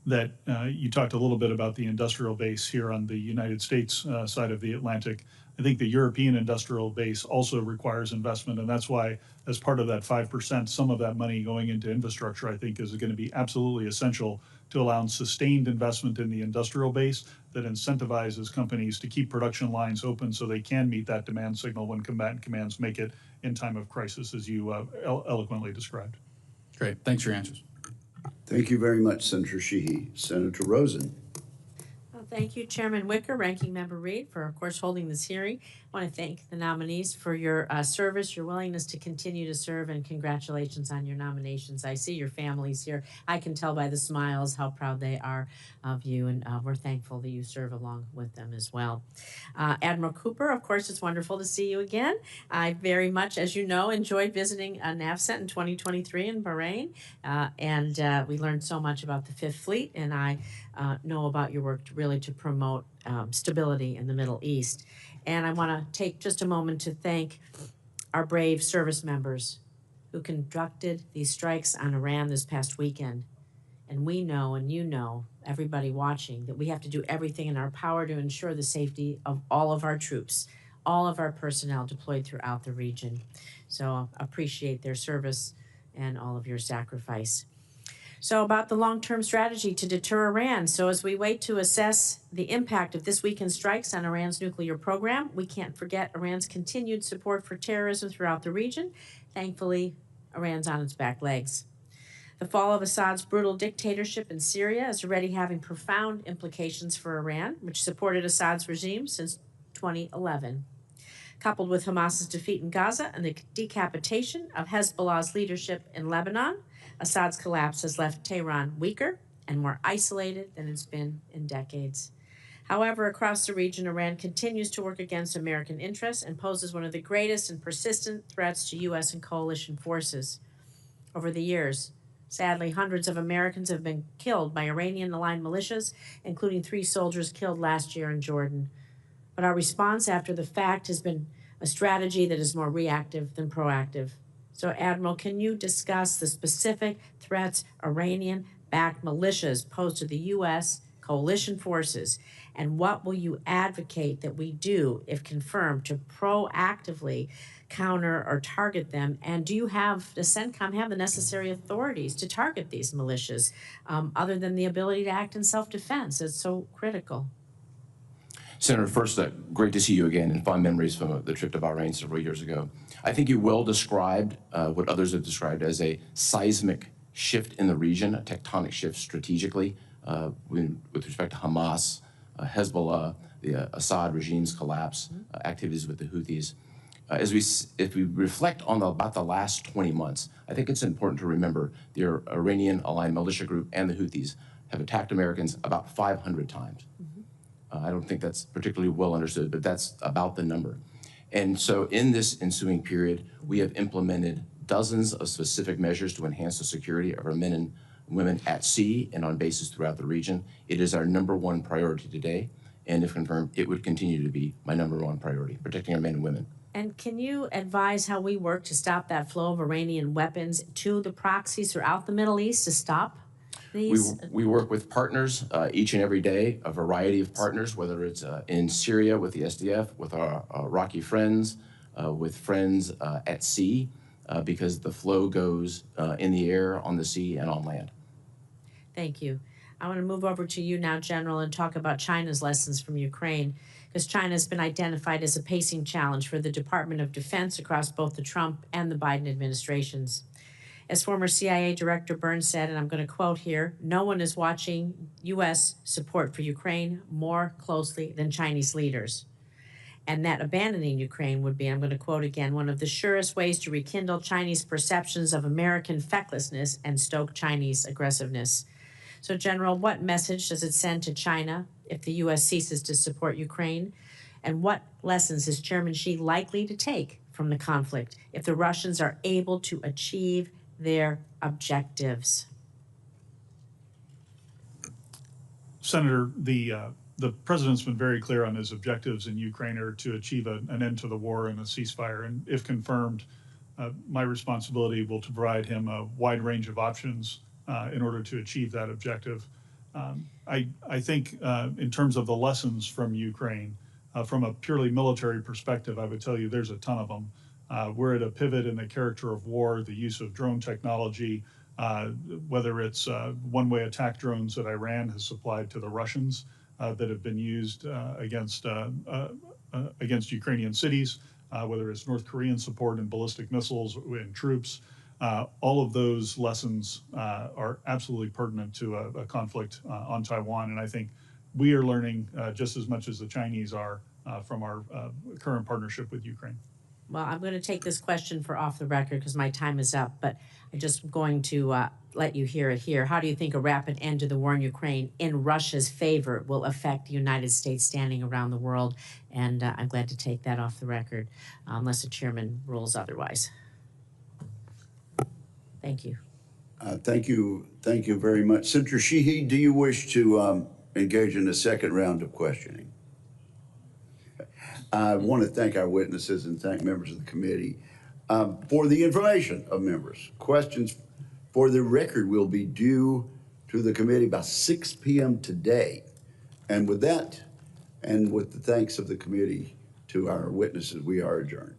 that you talked a little bit about the industrial base here on the United States side of the Atlantic. I think the European industrial base also requires investment, and that's why, as part of that 5%, some of that money going into infrastructure, I think, is going to be absolutely essential to allow sustained investment in the industrial base that incentivizes companies to keep production lines open so they can meet that demand signal when combatant commands make it in time of crisis, as you eloquently described. Great. Thanks for your answers. Thank you very much, Senator Sheehy. Senator Rosen. Well, thank you, Chairman Wicker, Ranking Member Reed, for, of course, holding this hearing. I want to thank the nominees for your service, your willingness to continue to serve, and congratulations on your nominations. I see your families here. I can tell by the smiles how proud they are of you, and we're thankful that you serve along with them as well. Admiral Cooper, of course, it's wonderful to see you again. I very much, as you know, enjoyed visiting NAVCENT in 2023 in Bahrain, and we learned so much about the Fifth Fleet, and I know about your work to promote stability in the Middle East. And I want to take just a moment to thank our brave service members who conducted these strikes on Iran this past weekend. And we know, and you know, everybody watching, that we have to do everything in our power to ensure the safety of all of our troops, all of our personnel deployed throughout the region. So appreciate their service and all of your sacrifice. So about the long-term strategy to deter Iran. So as we wait to assess the impact of this weekend's strikes on Iran's nuclear program, we can't forget Iran's continued support for terrorism throughout the region. Thankfully, Iran's on its back legs. The fall of Assad's brutal dictatorship in Syria is already having profound implications for Iran, which supported Assad's regime since 2011. Coupled with Hamas's defeat in Gaza and the decapitation of Hezbollah's leadership in Lebanon, Assad's collapse has left Tehran weaker and more isolated than it's been in decades. However, across the region, Iran continues to work against American interests and poses one of the greatest and persistent threats to U.S. and coalition forces. Over the years, sadly, hundreds of Americans have been killed by Iranian-aligned militias, including 3 soldiers killed last year in Jordan. But our response after the fact has been a strategy that is more reactive than proactive. So, Admiral, can you discuss the specific threats Iranian-backed militias pose to the U.S. coalition forces, and what will you advocate that we do, if confirmed, to proactively counter or target them? And does CENTCOM have the necessary authorities to target these militias, other than the ability to act in self-defense? It's so critical. Senator, first, great to see you again, and fond memories from the trip to Bahrain several years ago. I think you well described what others have described as a seismic shift in the region, a tectonic shift strategically with respect to Hamas, Hezbollah, the Assad regime's collapse, activities with the Houthis. If we reflect on about the last 20 months, I think it's important to remember the Iranian aligned militia group and the Houthis have attacked Americans about 500 times. I don't think that's particularly well understood, but that's about the number. And so in this ensuing period, we have implemented dozens of specific measures to enhance the security of our men and women at sea and on bases throughout the region. It is our #1 priority today, and if confirmed, it would continue to be my #1 priority, protecting our men and women. And can you advise how we work to stop that flow of Iranian weapons to the proxies throughout the Middle East to stop these? We work with partners each and every day, a variety of partners, whether it's in Syria with the SDF, with our Iraqi friends, with friends at sea, because the flow goes in the air, on the sea, and on land. Thank you. I want to move over to you now, General, and talk about China's lessons from Ukraine, because China has been identified as a pacing challenge for the Department of Defense across both the Trump and the Biden administrations. As former CIA Director Burns said, and I'm going to quote here, "No one is watching U.S. support for Ukraine more closely than Chinese leaders." And that abandoning Ukraine would be, I'm going to quote again, "one of the surest ways to rekindle Chinese perceptions of American fecklessness and stoke Chinese aggressiveness." So, General, what message does it send to China if the U.S. ceases to support Ukraine? And what lessons is Chairman Xi likely to take from the conflict if the Russians are able to achieve their objectives? Senator, the president's been very clear on his objectives in Ukraine are to achieve an end to the war and a ceasefire. And if confirmed, my responsibility will to provide him a wide range of options in order to achieve that objective. I think in terms of the lessons from Ukraine, from a purely military perspective, I would tell you there's a ton of them. We're at a pivot in the character of war, the use of drone technology, whether it's one-way attack drones that Iran has supplied to the Russians that have been used against Ukrainian cities, whether it's North Korean support and ballistic missiles and troops. All of those lessons are absolutely pertinent to a conflict on Taiwan, and I think we are learning just as much as the Chinese are from our current partnership with Ukraine. Well, I'm going to take this question for off the record because my time is up, but I'm just going to let you hear it here. How do you think a rapid end to the war in Ukraine in Russia's favor will affect the United States standing around the world? And I'm glad to take that off the record, unless the chairman rules otherwise. Thank you. Thank you very much. Senator Sheehy, do you wish to engage in a second round of questioning? I want to thank our witnesses and thank members of the committee for the information of members. Questions for the record will be due to the committee by 6 p.m. today. And with that, and with the thanks of the committee to our witnesses, we are adjourned.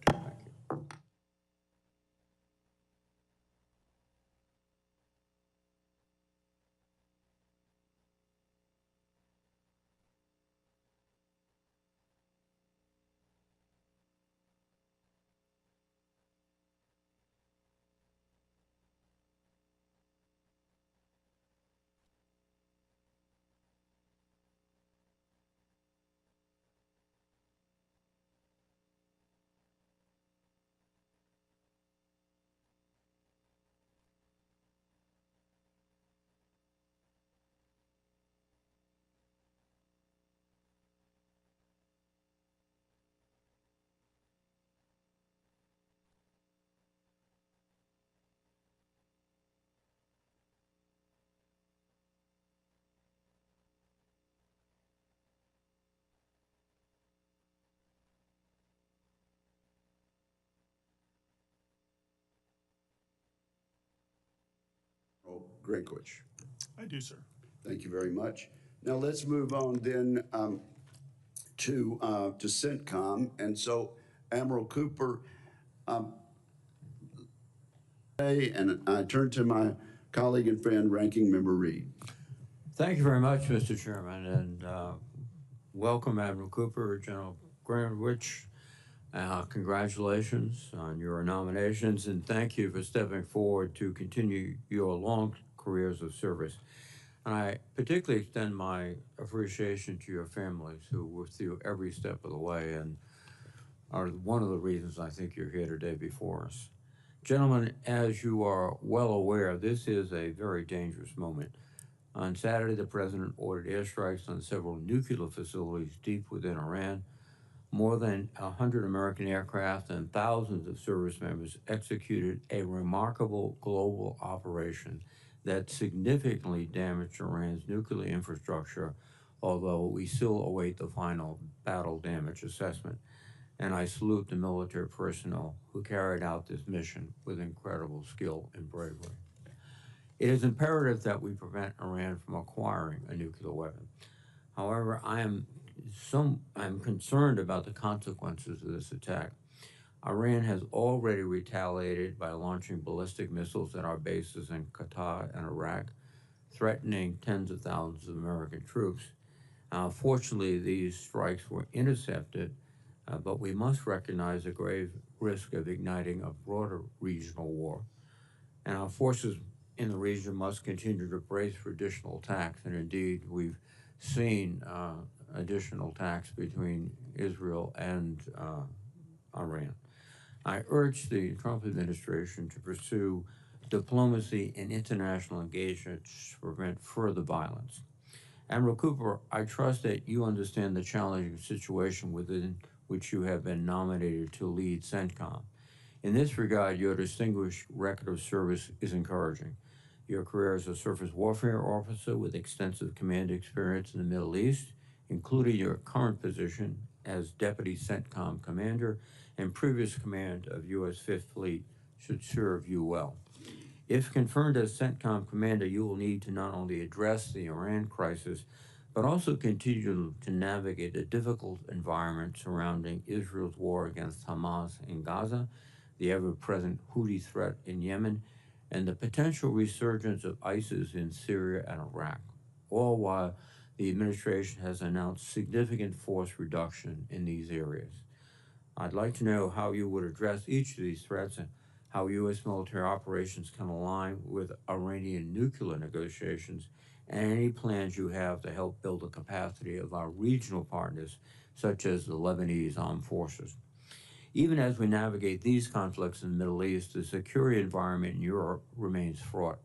Grynkewich. I do, sir. Thank you very much. Now let's move on then to Sentcom. And so, Admiral Cooper, and I turn to my colleague and friend, Ranking Member Reed. Thank you very much, Mr. Chairman, and welcome, Admiral Cooper, General Grynkewich. Congratulations on your nominations, and thank you for stepping forward to continue your long careers of service. And I particularly extend my appreciation to your families who were with you every step of the way and are one of the reasons I think you're here today before us. Gentlemen, as you are well aware, this is a very dangerous moment. On Saturday, the President ordered airstrikes on several nuclear facilities deep within Iran. More than 100 American aircraft and thousands of service members executed a remarkable global operation that significantly damaged Iran's nuclear infrastructure, although we still await the final battle damage assessment. And I salute the military personnel who carried out this mission with incredible skill and bravery. It is imperative that we prevent Iran from acquiring a nuclear weapon. However, I'm concerned about the consequences of this attack. Iran has already retaliated by launching ballistic missiles at our bases in Qatar and Iraq, threatening tens of thousands of American troops. Fortunately, these strikes were intercepted, but we must recognize the grave risk of igniting a broader regional war. And our forces in the region must continue to brace for additional attacks, and indeed, we've seen additional attacks between Israel and Iran. I urge the Trump administration to pursue diplomacy and international engagement to prevent further violence. Admiral Cooper, I trust that you understand the challenging situation within which you have been nominated to lead CENTCOM. In this regard, your distinguished record of service is encouraging. Your career as a surface warfare officer with extensive command experience in the Middle East, including your current position as Deputy CENTCOM Commander and previous command of U.S. Fifth Fleet, should serve you well. If confirmed as CENTCOM Commander, you will need to not only address the Iran crisis, but also continue to navigate the difficult environment surrounding Israel's war against Hamas in Gaza, the ever-present Houthi threat in Yemen, and the potential resurgence of ISIS in Syria and Iraq, all while the administration has announced significant force reduction in these areas. I'd like to know how you would address each of these threats and how U.S. military operations can align with Iranian nuclear negotiations and any plans you have to help build the capacity of our regional partners, such as the Lebanese armed forces. Even as we navigate these conflicts in the Middle East, the security environment in Europe remains fraught.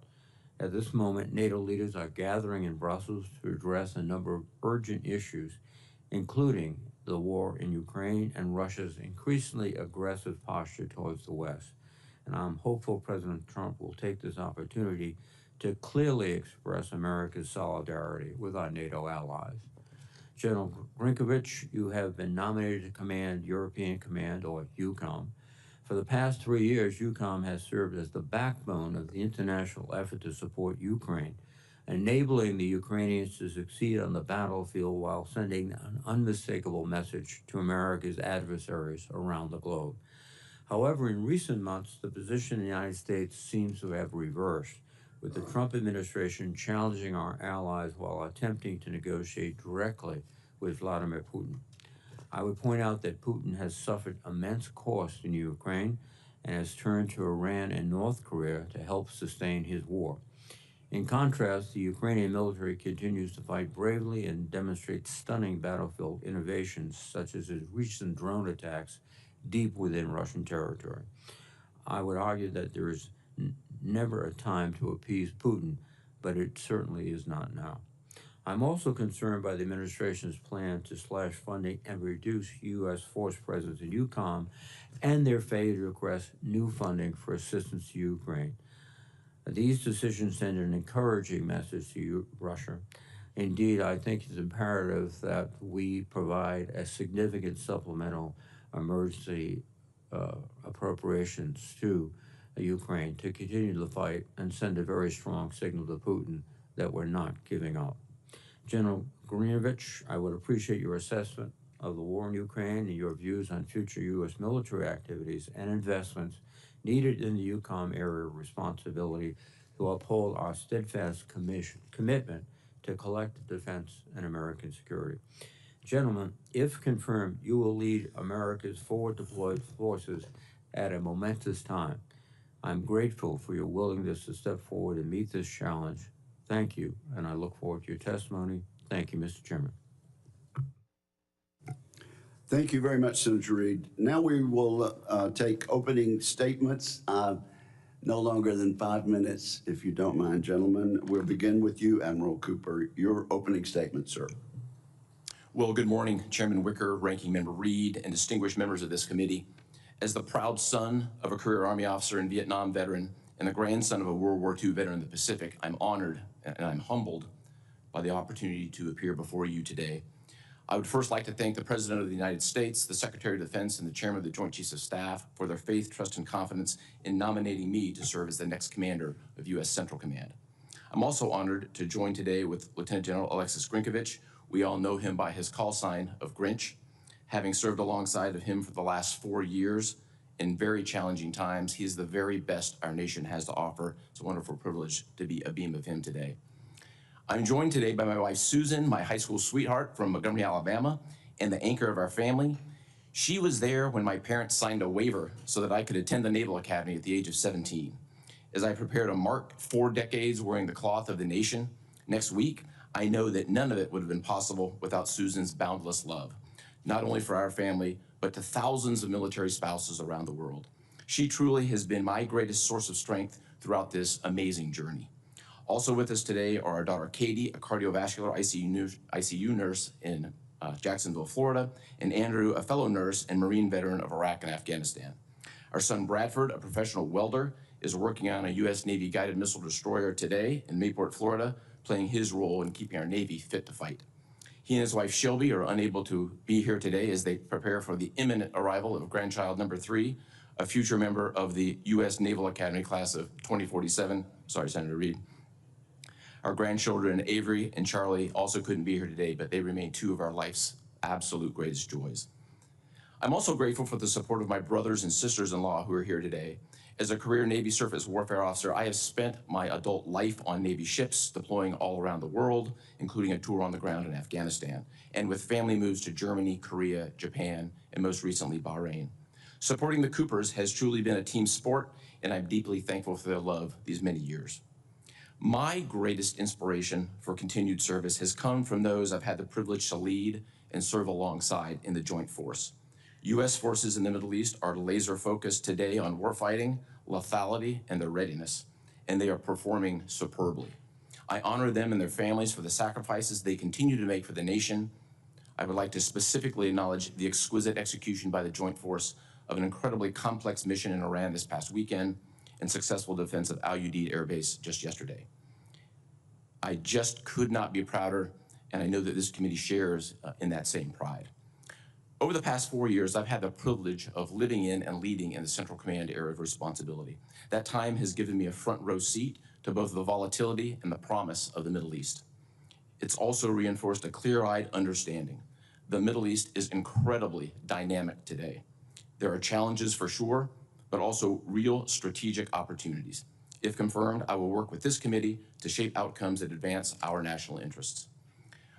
At this moment, NATO leaders are gathering in Brussels to address a number of urgent issues, including the war in Ukraine and Russia's increasingly aggressive posture towards the West. And I'm hopeful President Trump will take this opportunity to clearly express America's solidarity with our NATO allies. General Grynkewich, you have been nominated to command European Command, or EUCOM. For the past 3 years, EUCOM has served as the backbone of the international effort to support Ukraine, enabling the Ukrainians to succeed on the battlefield while sending an unmistakable message to America's adversaries around the globe. However, in recent months, the position in the United States seems to have reversed, with the Trump administration challenging our allies while attempting to negotiate directly with Vladimir Putin. I would point out that Putin has suffered immense cost in Ukraine and has turned to Iran and North Korea to help sustain his war. In contrast, the Ukrainian military continues to fight bravely and demonstrates stunning battlefield innovations, such as its recent drone attacks deep within Russian territory. I would argue that there is never a time to appease Putin, but it certainly is not now. I'm also concerned by the administration's plan to slash funding and reduce U.S. force presence in EUCOM and their failure to request new funding for assistance to Ukraine. These decisions send an encouraging message to Russia. Indeed, I think it's imperative that we provide a significant supplemental emergency appropriations to Ukraine to continue the fight and send a very strong signal to Putin that we're not giving up. General Grynkewich, I would appreciate your assessment of the war in Ukraine and your views on future U.S. military activities and investments needed in the EUCOM area of responsibility to uphold our steadfast commitment to collective defense and American security. Gentlemen, if confirmed, you will lead America's forward deployed forces at a momentous time. I'm grateful for your willingness to step forward and meet this challenge. Thank you, and I look forward to your testimony. Thank you, Mr. Chairman. Thank you very much, Senator Reid. Now we will take opening statements, no longer than 5 minutes, if you don't mind, gentlemen. We'll begin with you, Admiral Cooper. Your opening statement, sir. Well, good morning, Chairman Wicker, Ranking Member Reid, and distinguished members of this committee. As the proud son of a career Army officer and Vietnam veteran and the grandson of a World War II veteran of the Pacific, I'm honored and I'm humbled by the opportunity to appear before you today. I would first like to thank the President of the United States, the Secretary of Defense, and the Chairman of the Joint Chiefs of Staff for their faith, trust, and confidence in nominating me to serve as the next commander of U.S. Central Command. I'm also honored to join today with Lieutenant General Alexus Grynkewich. We all know him by his call sign of Grinch. Having served alongside of him for the last 4 years in very challenging times, he is the very best our nation has to offer. It's a wonderful privilege to be a beam of him today. I'm joined today by my wife, Susan, my high school sweetheart from Montgomery, Alabama, and the anchor of our family. She was there when my parents signed a waiver so that I could attend the Naval Academy at the age of 17. As I prepare to mark 4 decades wearing the cloth of the nation next week, I know that none of it would have been possible without Susan's boundless love, not only for our family, but to thousands of military spouses around the world. She truly has been my greatest source of strength throughout this amazing journey. Also with us today are our daughter Katie, a cardiovascular ICU nurse in Jacksonville, Florida, and Andrew, a fellow nurse and Marine veteran of Iraq and Afghanistan. Our son Bradford, a professional welder, is working on a U.S. Navy guided missile destroyer today in Mayport, Florida, playing his role in keeping our Navy fit to fight. He and his wife Shelby are unable to be here today as they prepare for the imminent arrival of grandchild number 3, a future member of the U.S. Naval Academy class of 2047. Sorry, Senator Reid. Our grandchildren, Avery and Charlie, also couldn't be here today, but they remain 2 of our life's absolute greatest joys. I'm also grateful for the support of my brothers and sisters-in-law who are here today. As a career Navy surface warfare officer, I have spent my adult life on Navy ships deploying all around the world, including a tour on the ground in Afghanistan, and with family moves to Germany, Korea, Japan, and most recently Bahrain. Supporting the Coopers has truly been a team sport, and I'm deeply thankful for their love these many years. My greatest inspiration for continued service has come from those I've had the privilege to lead and serve alongside in the Joint Force. U.S. forces in the Middle East are laser focused today on warfighting, lethality, and their readiness, and they are performing superbly. I honor them and their families for the sacrifices they continue to make for the nation. I would like to specifically acknowledge the exquisite execution by the Joint Force of an incredibly complex mission in Iran this past weekend and successful defense of Al Udeid Air Base just yesterday. I just could not be prouder, and I know that this committee shares in that same pride. Over the past 4 years, I've had the privilege of living in and leading in the Central Command area of responsibility. That time has given me a front row seat to both the volatility and the promise of the Middle East. It's also reinforced a clear-eyed understanding. The Middle East is incredibly dynamic today. There are challenges for sure, but also real strategic opportunities. If confirmed, I will work with this committee to shape outcomes that advance our national interests.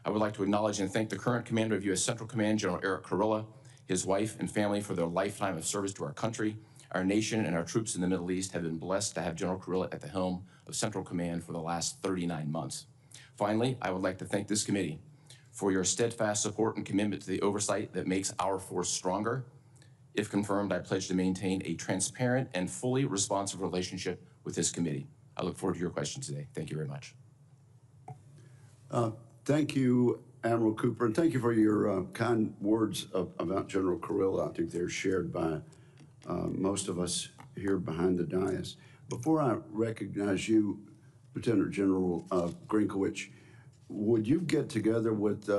I would like to acknowledge and thank the current commander of U.S. Central Command, General Eric Kurilla, his wife and family for their lifetime of service to our country. Our nation and our troops in the Middle East have been blessed to have General Kurilla at the helm of Central Command for the last 39 months. Finally, I would like to thank this committee for your steadfast support and commitment to the oversight that makes our force stronger. If confirmed, I pledge to maintain a transparent and fully responsive relationship with this committee. I look forward to your questions today. Thank you very much. Thank you, Admiral Cooper, and thank you for your kind words about General Kurilla. I think they're shared by most of us here behind the dais. Before I recognize you, Lieutenant General Grynkewich, would you get together with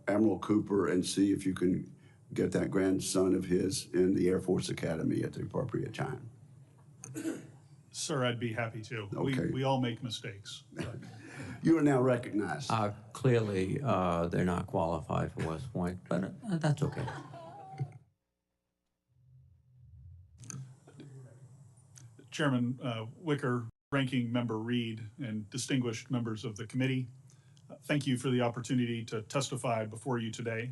Admiral Cooper and see if you can get that grandson of his in the Air Force Academy at the appropriate time? Sir, I'd be happy to. Okay. We all make mistakes. You are now recognized. Clearly, they're not qualified for West Point, but that's okay. Chairman Wicker, Ranking Member Reid, and distinguished members of the committee, thank you for the opportunity to testify before you today.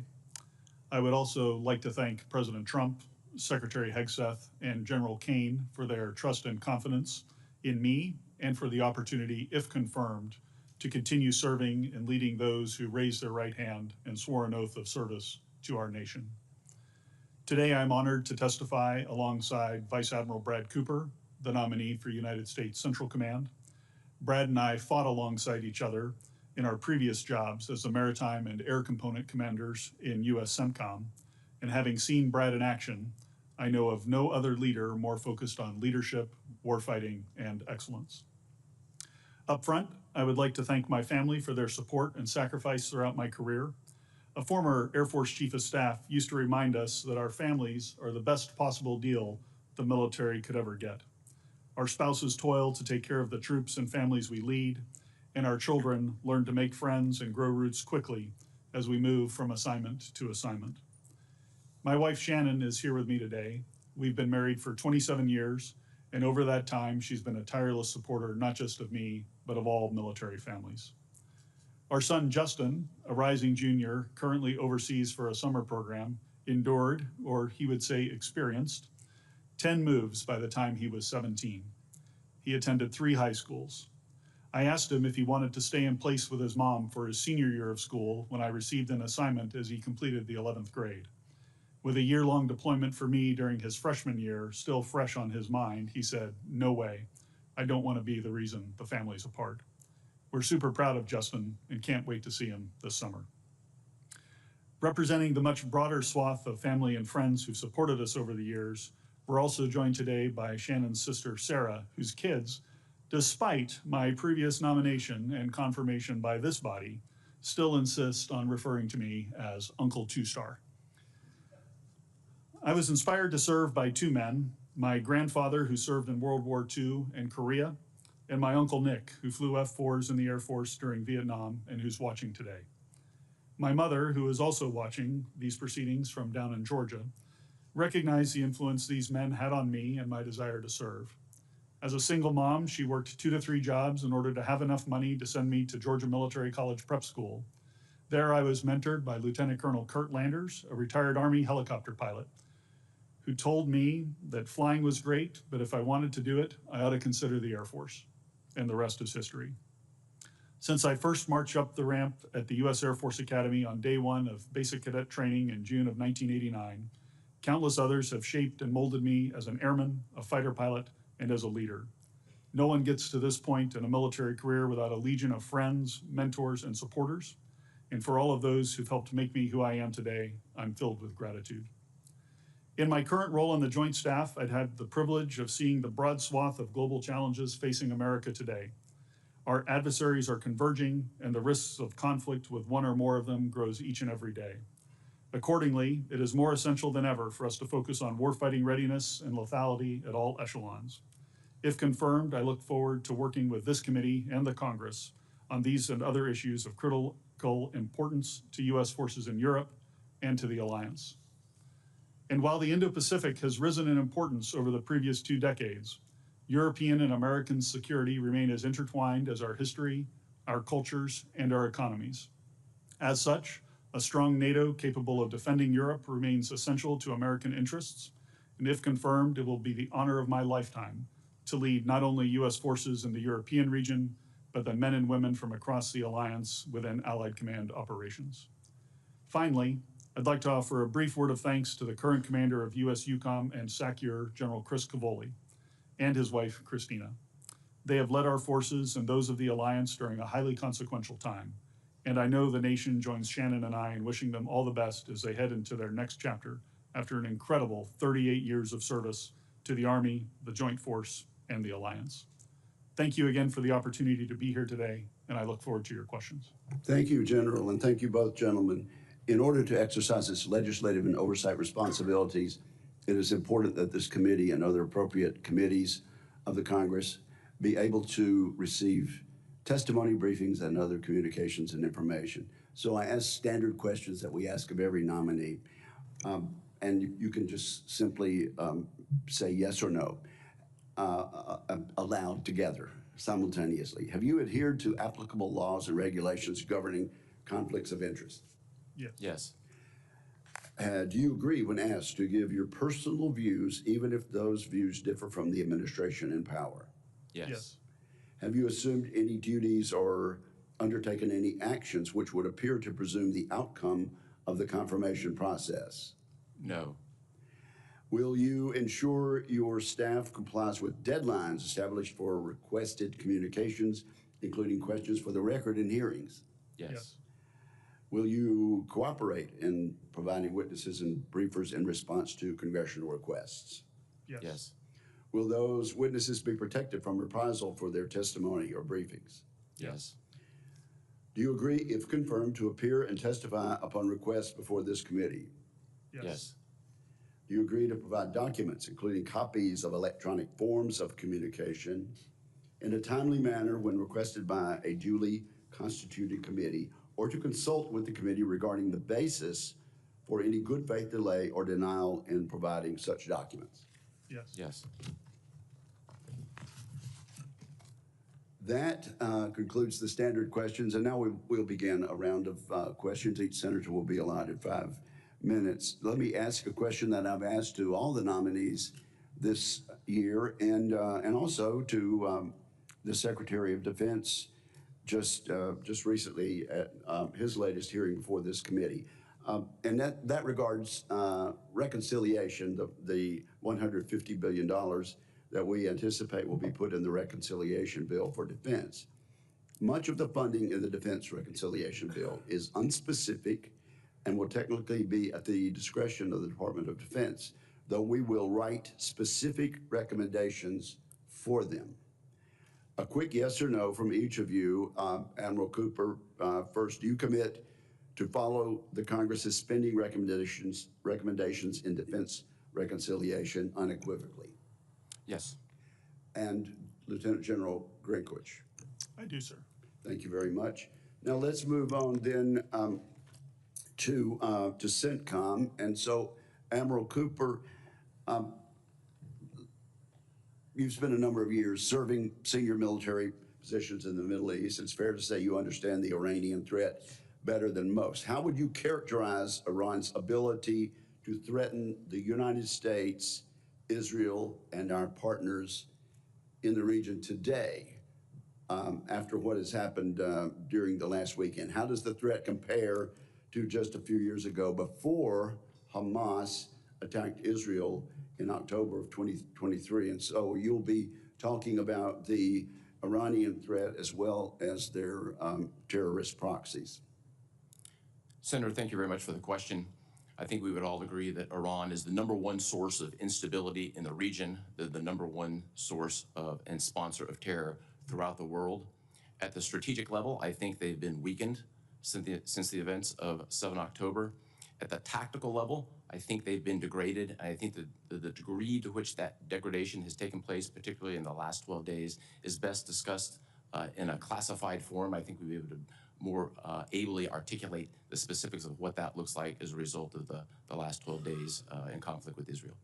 I would also like to thank President Trump, Secretary Hegseth, and General Kane for their trust and confidence in me and for the opportunity, if confirmed, to continue serving and leading those who raised their right hand and swore an oath of service to our nation. Today, I'm honored to testify alongside Vice Admiral Brad Cooper, the nominee for United States Central Command. Brad and I fought alongside each other in our previous jobs as the maritime and air component commanders in U.S. Sentcom, and having seen Brad in action, I know of no other leader more focused on leadership, warfighting, and excellence. Up front, I would like to thank my family for their support and sacrifice throughout my career. A former Air Force Chief of Staff used to remind us that our families are the best possible deal the military could ever get. Our spouses toil to take care of the troops and families we lead, and our children learn to make friends and grow roots quickly as we move from assignment to assignment. My wife Shannon is here with me today. We've been married for 27 years, and over that time, she's been a tireless supporter not just of me, but of all military families. Our son Justin, a rising junior, currently overseas for a summer program, endured, or he would say experienced, 10 moves by the time he was 17. He attended 3 high schools. I asked him if he wanted to stay in place with his mom for his senior year of school when I received an assignment as he completed the 11th grade. With a year-long deployment for me during his freshman year still fresh on his mind, he said, "No way. I don't want to be the reason the family's apart." We're super proud of Justin and can't wait to see him this summer. Representing the much broader swath of family and friends who've supported us over the years, we're also joined today by Shannon's sister, Sarah, whose kids, despite my previous nomination and confirmation by this body, still insist on referring to me as Uncle Two-Star. I was inspired to serve by 2 men, my grandfather who served in World War II and Korea, and my Uncle Nick, who flew F-4s in the Air Force during Vietnam and who's watching today. My mother, who is also watching these proceedings from down in Georgia, recognized the influence these men had on me and my desire to serve. As a single mom, she worked 2 to 3 jobs in order to have enough money to send me to Georgia Military College Prep School. There I was mentored by Lieutenant Colonel Kurt Landers, a retired Army helicopter pilot, who told me that flying was great, but if I wanted to do it, I ought to consider the Air Force, and the rest is history. Since I first marched up the ramp at the U.S. Air Force Academy on day 1 of basic cadet training in June of 1989, countless others have shaped and molded me as an airman, a fighter pilot, and as a leader. No one gets to this point in a military career without a legion of friends, mentors, and supporters. And for all of those who've helped make me who I am today, I'm filled with gratitude. In my current role on the Joint Staff, I'd had the privilege of seeing the broad swath of global challenges facing America today. Our adversaries are converging, and the risks of conflict with one or more of them grows each and every day. Accordingly, it is more essential than ever for us to focus on warfighting readiness and lethality at all echelons. If confirmed, I look forward to working with this committee and the Congress on these and other issues of critical importance to U.S. forces in Europe and to the alliance. And while the Indo-Pacific has risen in importance over the previous 2 decades, European and American security remain as intertwined as our history, our cultures, and our economies. As such, a strong NATO capable of defending Europe remains essential to American interests, and if confirmed, it will be the honor of my lifetime to lead not only U.S. forces in the European region, but the men and women from across the alliance within Allied Command operations. Finally, I'd like to offer a brief word of thanks to the current commander of U.S. EUCOM and SACEUR, General Chris Cavoli, and his wife, Christina. They have led our forces and those of the alliance during a highly consequential time, and I know the nation joins Shannon and I in wishing them all the best as they head into their next chapter after an incredible 38 years of service to the Army, the Joint Force, and the alliance. Thank you again for the opportunity to be here today, and I look forward to your questions. Thank you, General, and thank you both, gentlemen. In order to exercise its legislative and oversight responsibilities, it is important that this committee and other appropriate committees of the Congress be able to receive testimony briefings and other communications and information. So I ask standard questions that we ask of every nominee, and you can just simply say yes or no aloud together simultaneously. Have you adhered to applicable laws and regulations governing conflicts of interest? Yes. Yes. Do you agree when asked to give your personal views, even if those views differ from the administration in power? Yes. Have you assumed any duties or undertaken any actions which would appear to presume the outcome of the confirmation process? No. Will you ensure your staff complies with deadlines established for requested communications, including questions for the record in hearings? Yes. Will you cooperate in providing witnesses and briefers in response to congressional requests? Yes. Will those witnesses be protected from reprisal for their testimony or briefings? Yes. Do you agree, if confirmed, to appear and testify upon request before this committee? Yes. Do you agree to provide documents, including copies of electronic forms of communication, in a timely manner when requested by a duly constituted committee, or to consult with the committee regarding the basis for any good faith delay or denial in providing such documents? Yes. Yes. That concludes the standard questions, and now we'll begin a round of questions. Each senator will be allotted 5 minutes. Let me ask a question that I've asked to all the nominees this year, and also to the Secretary of Defense just recently at his latest hearing before this committee. And that regards reconciliation, the $150 billion that we anticipate will be put in the reconciliation bill for defense. Much of the funding in the defense reconciliation bill is unspecific and will technically be at the discretion of the Department of Defense, though we will write specific recommendations for them. A quick yes or no from each of you. Admiral Cooper, first, do you commit to follow the Congress's spending recommendations in defense reconciliation unequivocally? Yes. And Lieutenant General Grynkewich? I do, sir. Thank you very much. Now let's move on then to Sentcom. And so, Admiral Cooper, you've spent a number of years serving senior military positions in the Middle East. It's fair to say you understand the Iranian threat better than most. How would you characterize Iran's ability to threaten the United States, Israel, and our partners in the region today after what has happened during the last weekend? How does the threat compare to just a few years ago before Hamas attacked Israel in October of 2023? And so you'll be talking about the Iranian threat as well as their terrorist proxies. Senator, thank you very much for the question. I think we would all agree that Iran is the #1 source of instability in the region, the #1 source of and sponsor of terror throughout the world. At the strategic level, I think they've been weakened since the events of 7 October. At the tactical level, I think they've been degraded. I think the degree to which that degradation has taken place, particularly in the last 12 days, is best discussed in a classified form. I think we'll be able to more ably articulate the specifics of what that looks like as a result of the last 12 days in conflict with Israel.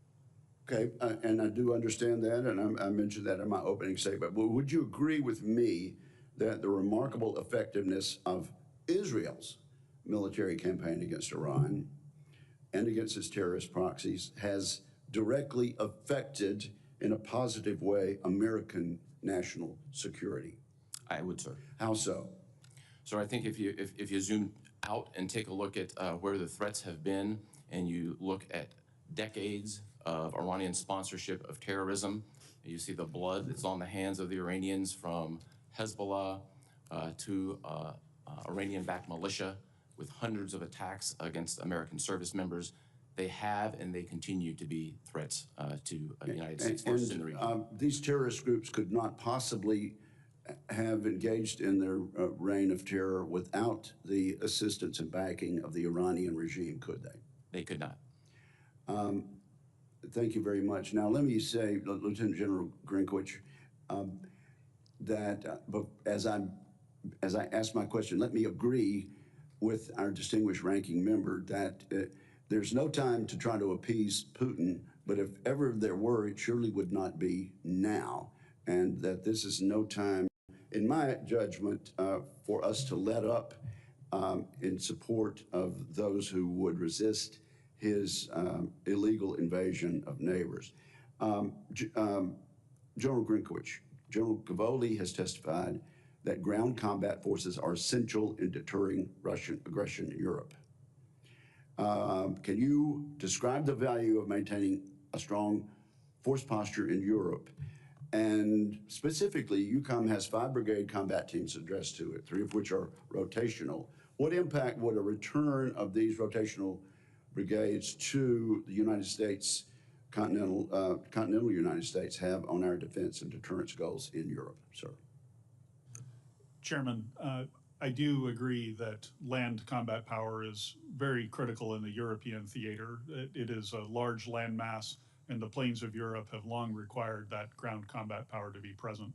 Okay, and I do understand that, and I mentioned that in my opening statement. But would you agree with me that the remarkable effectiveness of Israel's military campaign against Iran and against its terrorist proxies has directly affected, in a positive way, American national security? I would, sir. How so? So I think if you zoom out and take a look at where the threats have been, and you look at decades of Iranian sponsorship of terrorism, you see the blood that's on the hands of the Iranians, from Hezbollah to Iranian-backed militia, with hundreds of attacks against American service members. They have and they continue to be threats to the United States forces in the region. These terrorist groups could not possibly have engaged in their reign of terror without the assistance and backing of the Iranian regime, could they? They could not. Thank you very much. Now, let me say, Lieutenant General Grynkewich, that as I ask my question, let me agree with our distinguished ranking member that there's no time to try to appease Putin, but if ever there were, it surely would not be now, and that this is no time, in my judgment, for us to let up in support of those who would resist his illegal invasion of neighbors. General Grynkewich, General Cavoli has testified that ground combat forces are essential in deterring Russian aggression in Europe. Can you describe the value of maintaining a strong force posture in Europe? And specifically, EUCOM has 5 brigade combat teams addressed to it, 3 of which are rotational. What impact would a return of these rotational brigades to the United States, continental United States, have on our defense and deterrence goals in Europe, sir? Chairman, I do agree that land combat power is very critical in the European theater. It is a large land mass, and the plains of Europe have long required that ground combat power to be present.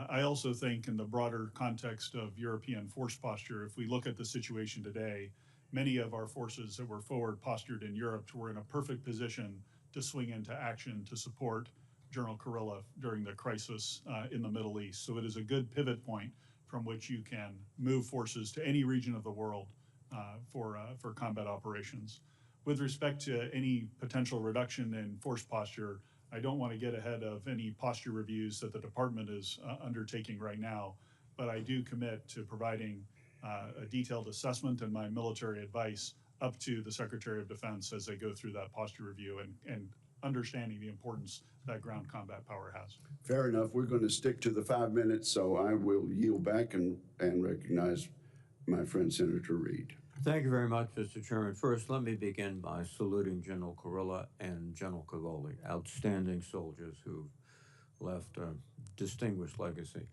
I also think in the broader context of European force posture, if we look at the situation today, many of our forces that were forward postured in Europe were in a perfect position to swing into action to support General Kurilla during the crisis in the Middle East. So it is a good pivot point from which you can move forces to any region of the world for combat operations. With respect to any potential reduction in force posture, I don't want to get ahead of any posture reviews that the department is undertaking right now, but I do commit to providing a detailed assessment and my military advice up to the Secretary of Defense as they go through that posture review and understanding the importance that ground combat power has. Fair enough. We're going to stick to the 5 minutes, so I will yield back and recognize my friend Senator Reed. Thank you very much, Mr. Chairman. First, let me begin by saluting General Kurilla and General Cavoli, outstanding soldiers who've left a distinguished legacy.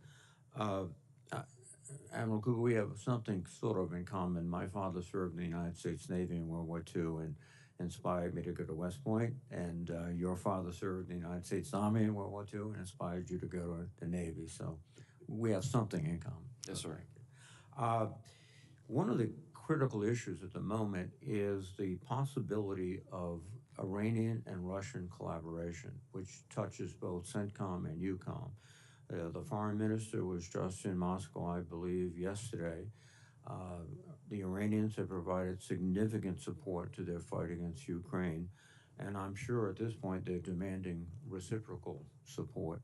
Admiral Cooper, we have something sort of in common. My father served in the United States Navy in World War II and inspired me to go to West Point, and your father served in the United States Army in World War II and inspired you to go to the Navy. So we have something in common. Yes, sir. One of the critical issues at the moment is the possibility of Iranian and Russian collaboration, which touches both CENTCOM and EUCOM. The foreign minister was just in Moscow, I believe, yesterday. The Iranians have provided significant support to their fight against Ukraine, and I'm sure at this point they're demanding reciprocal support.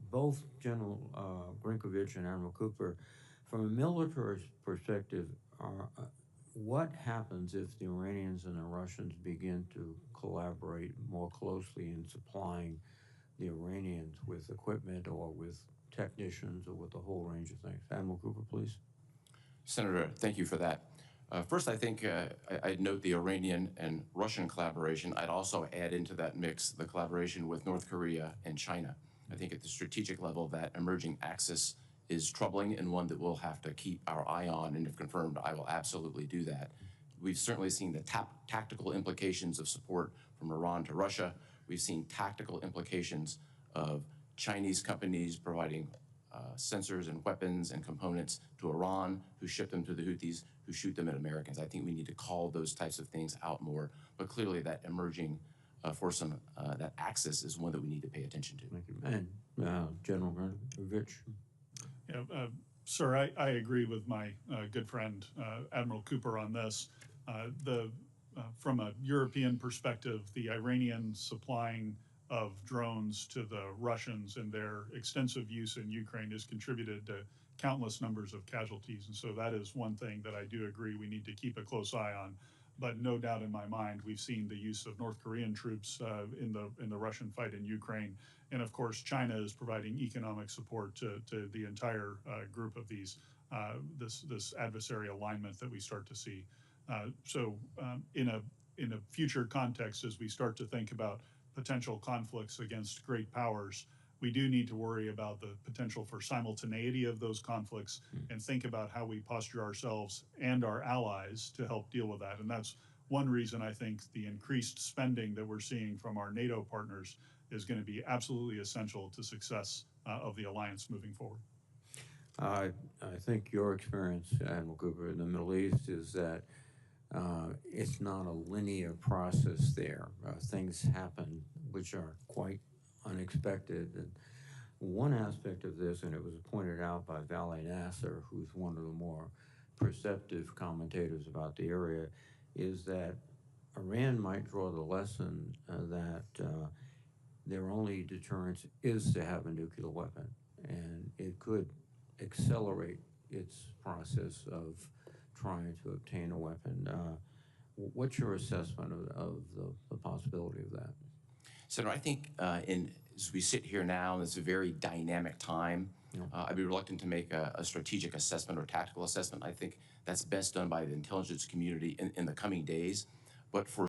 Both General Grynkewich and Admiral Cooper, from a military perspective, what happens if the Iranians and the Russians begin to collaborate more closely in supplying the Iranians with equipment or with technicians or with a whole range of things? Admiral Cooper, please. Senator, thank you for that. First, I think I'd note the Iranian and Russian collaboration. I'd also add into that mix the collaboration with North Korea and China. I think at the strategic level, that emerging axis is troubling and one that we'll have to keep our eye on, and if confirmed, I will absolutely do that. We've certainly seen the tactical implications of support from Iran to Russia. We've seen tactical implications of Chinese companies providing sensors and weapons and components to Iran, who ship them to the Houthis, who shoot them at Americans. I think we need to call those types of things out more, but clearly that emerging foursome, that axis is one that we need to pay attention to. Thank you. And General Grynkewich. Yeah, sir, I agree with my good friend Admiral Cooper on this. From a European perspective, the Iranian supplying of drones to the Russians and their extensive use in Ukraine has contributed to countless numbers of casualties. And so that is one thing that I do agree we need to keep a close eye on. But no doubt in my mind, we've seen the use of North Korean troops in the Russian fight in Ukraine. And of course, China is providing economic support to the entire group of these, this adversary alignment that we start to see. So in a future context, as we start to think about potential conflicts against great powers, we do need to worry about the potential for simultaneity of those conflicts and think about how we posture ourselves and our allies to help deal with that. And that's one reason I think the increased spending that we're seeing from our NATO partners is going to be absolutely essential to success of the alliance moving forward. I think your experience, Admiral Cooper, in the Middle East is that it's not a linear process there. Things happen which are quite unexpected. And one aspect of this, and it was pointed out by Valet Nasser, who's one of the more perceptive commentators about the area, is that Iran might draw the lesson that their only deterrence is to have a nuclear weapon, and it could accelerate its process of trying to obtain a weapon. What's your assessment of the possibility of that? Senator, I think as we sit here now, and it's a very dynamic time, I'd be reluctant to make a strategic assessment or tactical assessment. I think that's best done by the intelligence community in the coming days. But for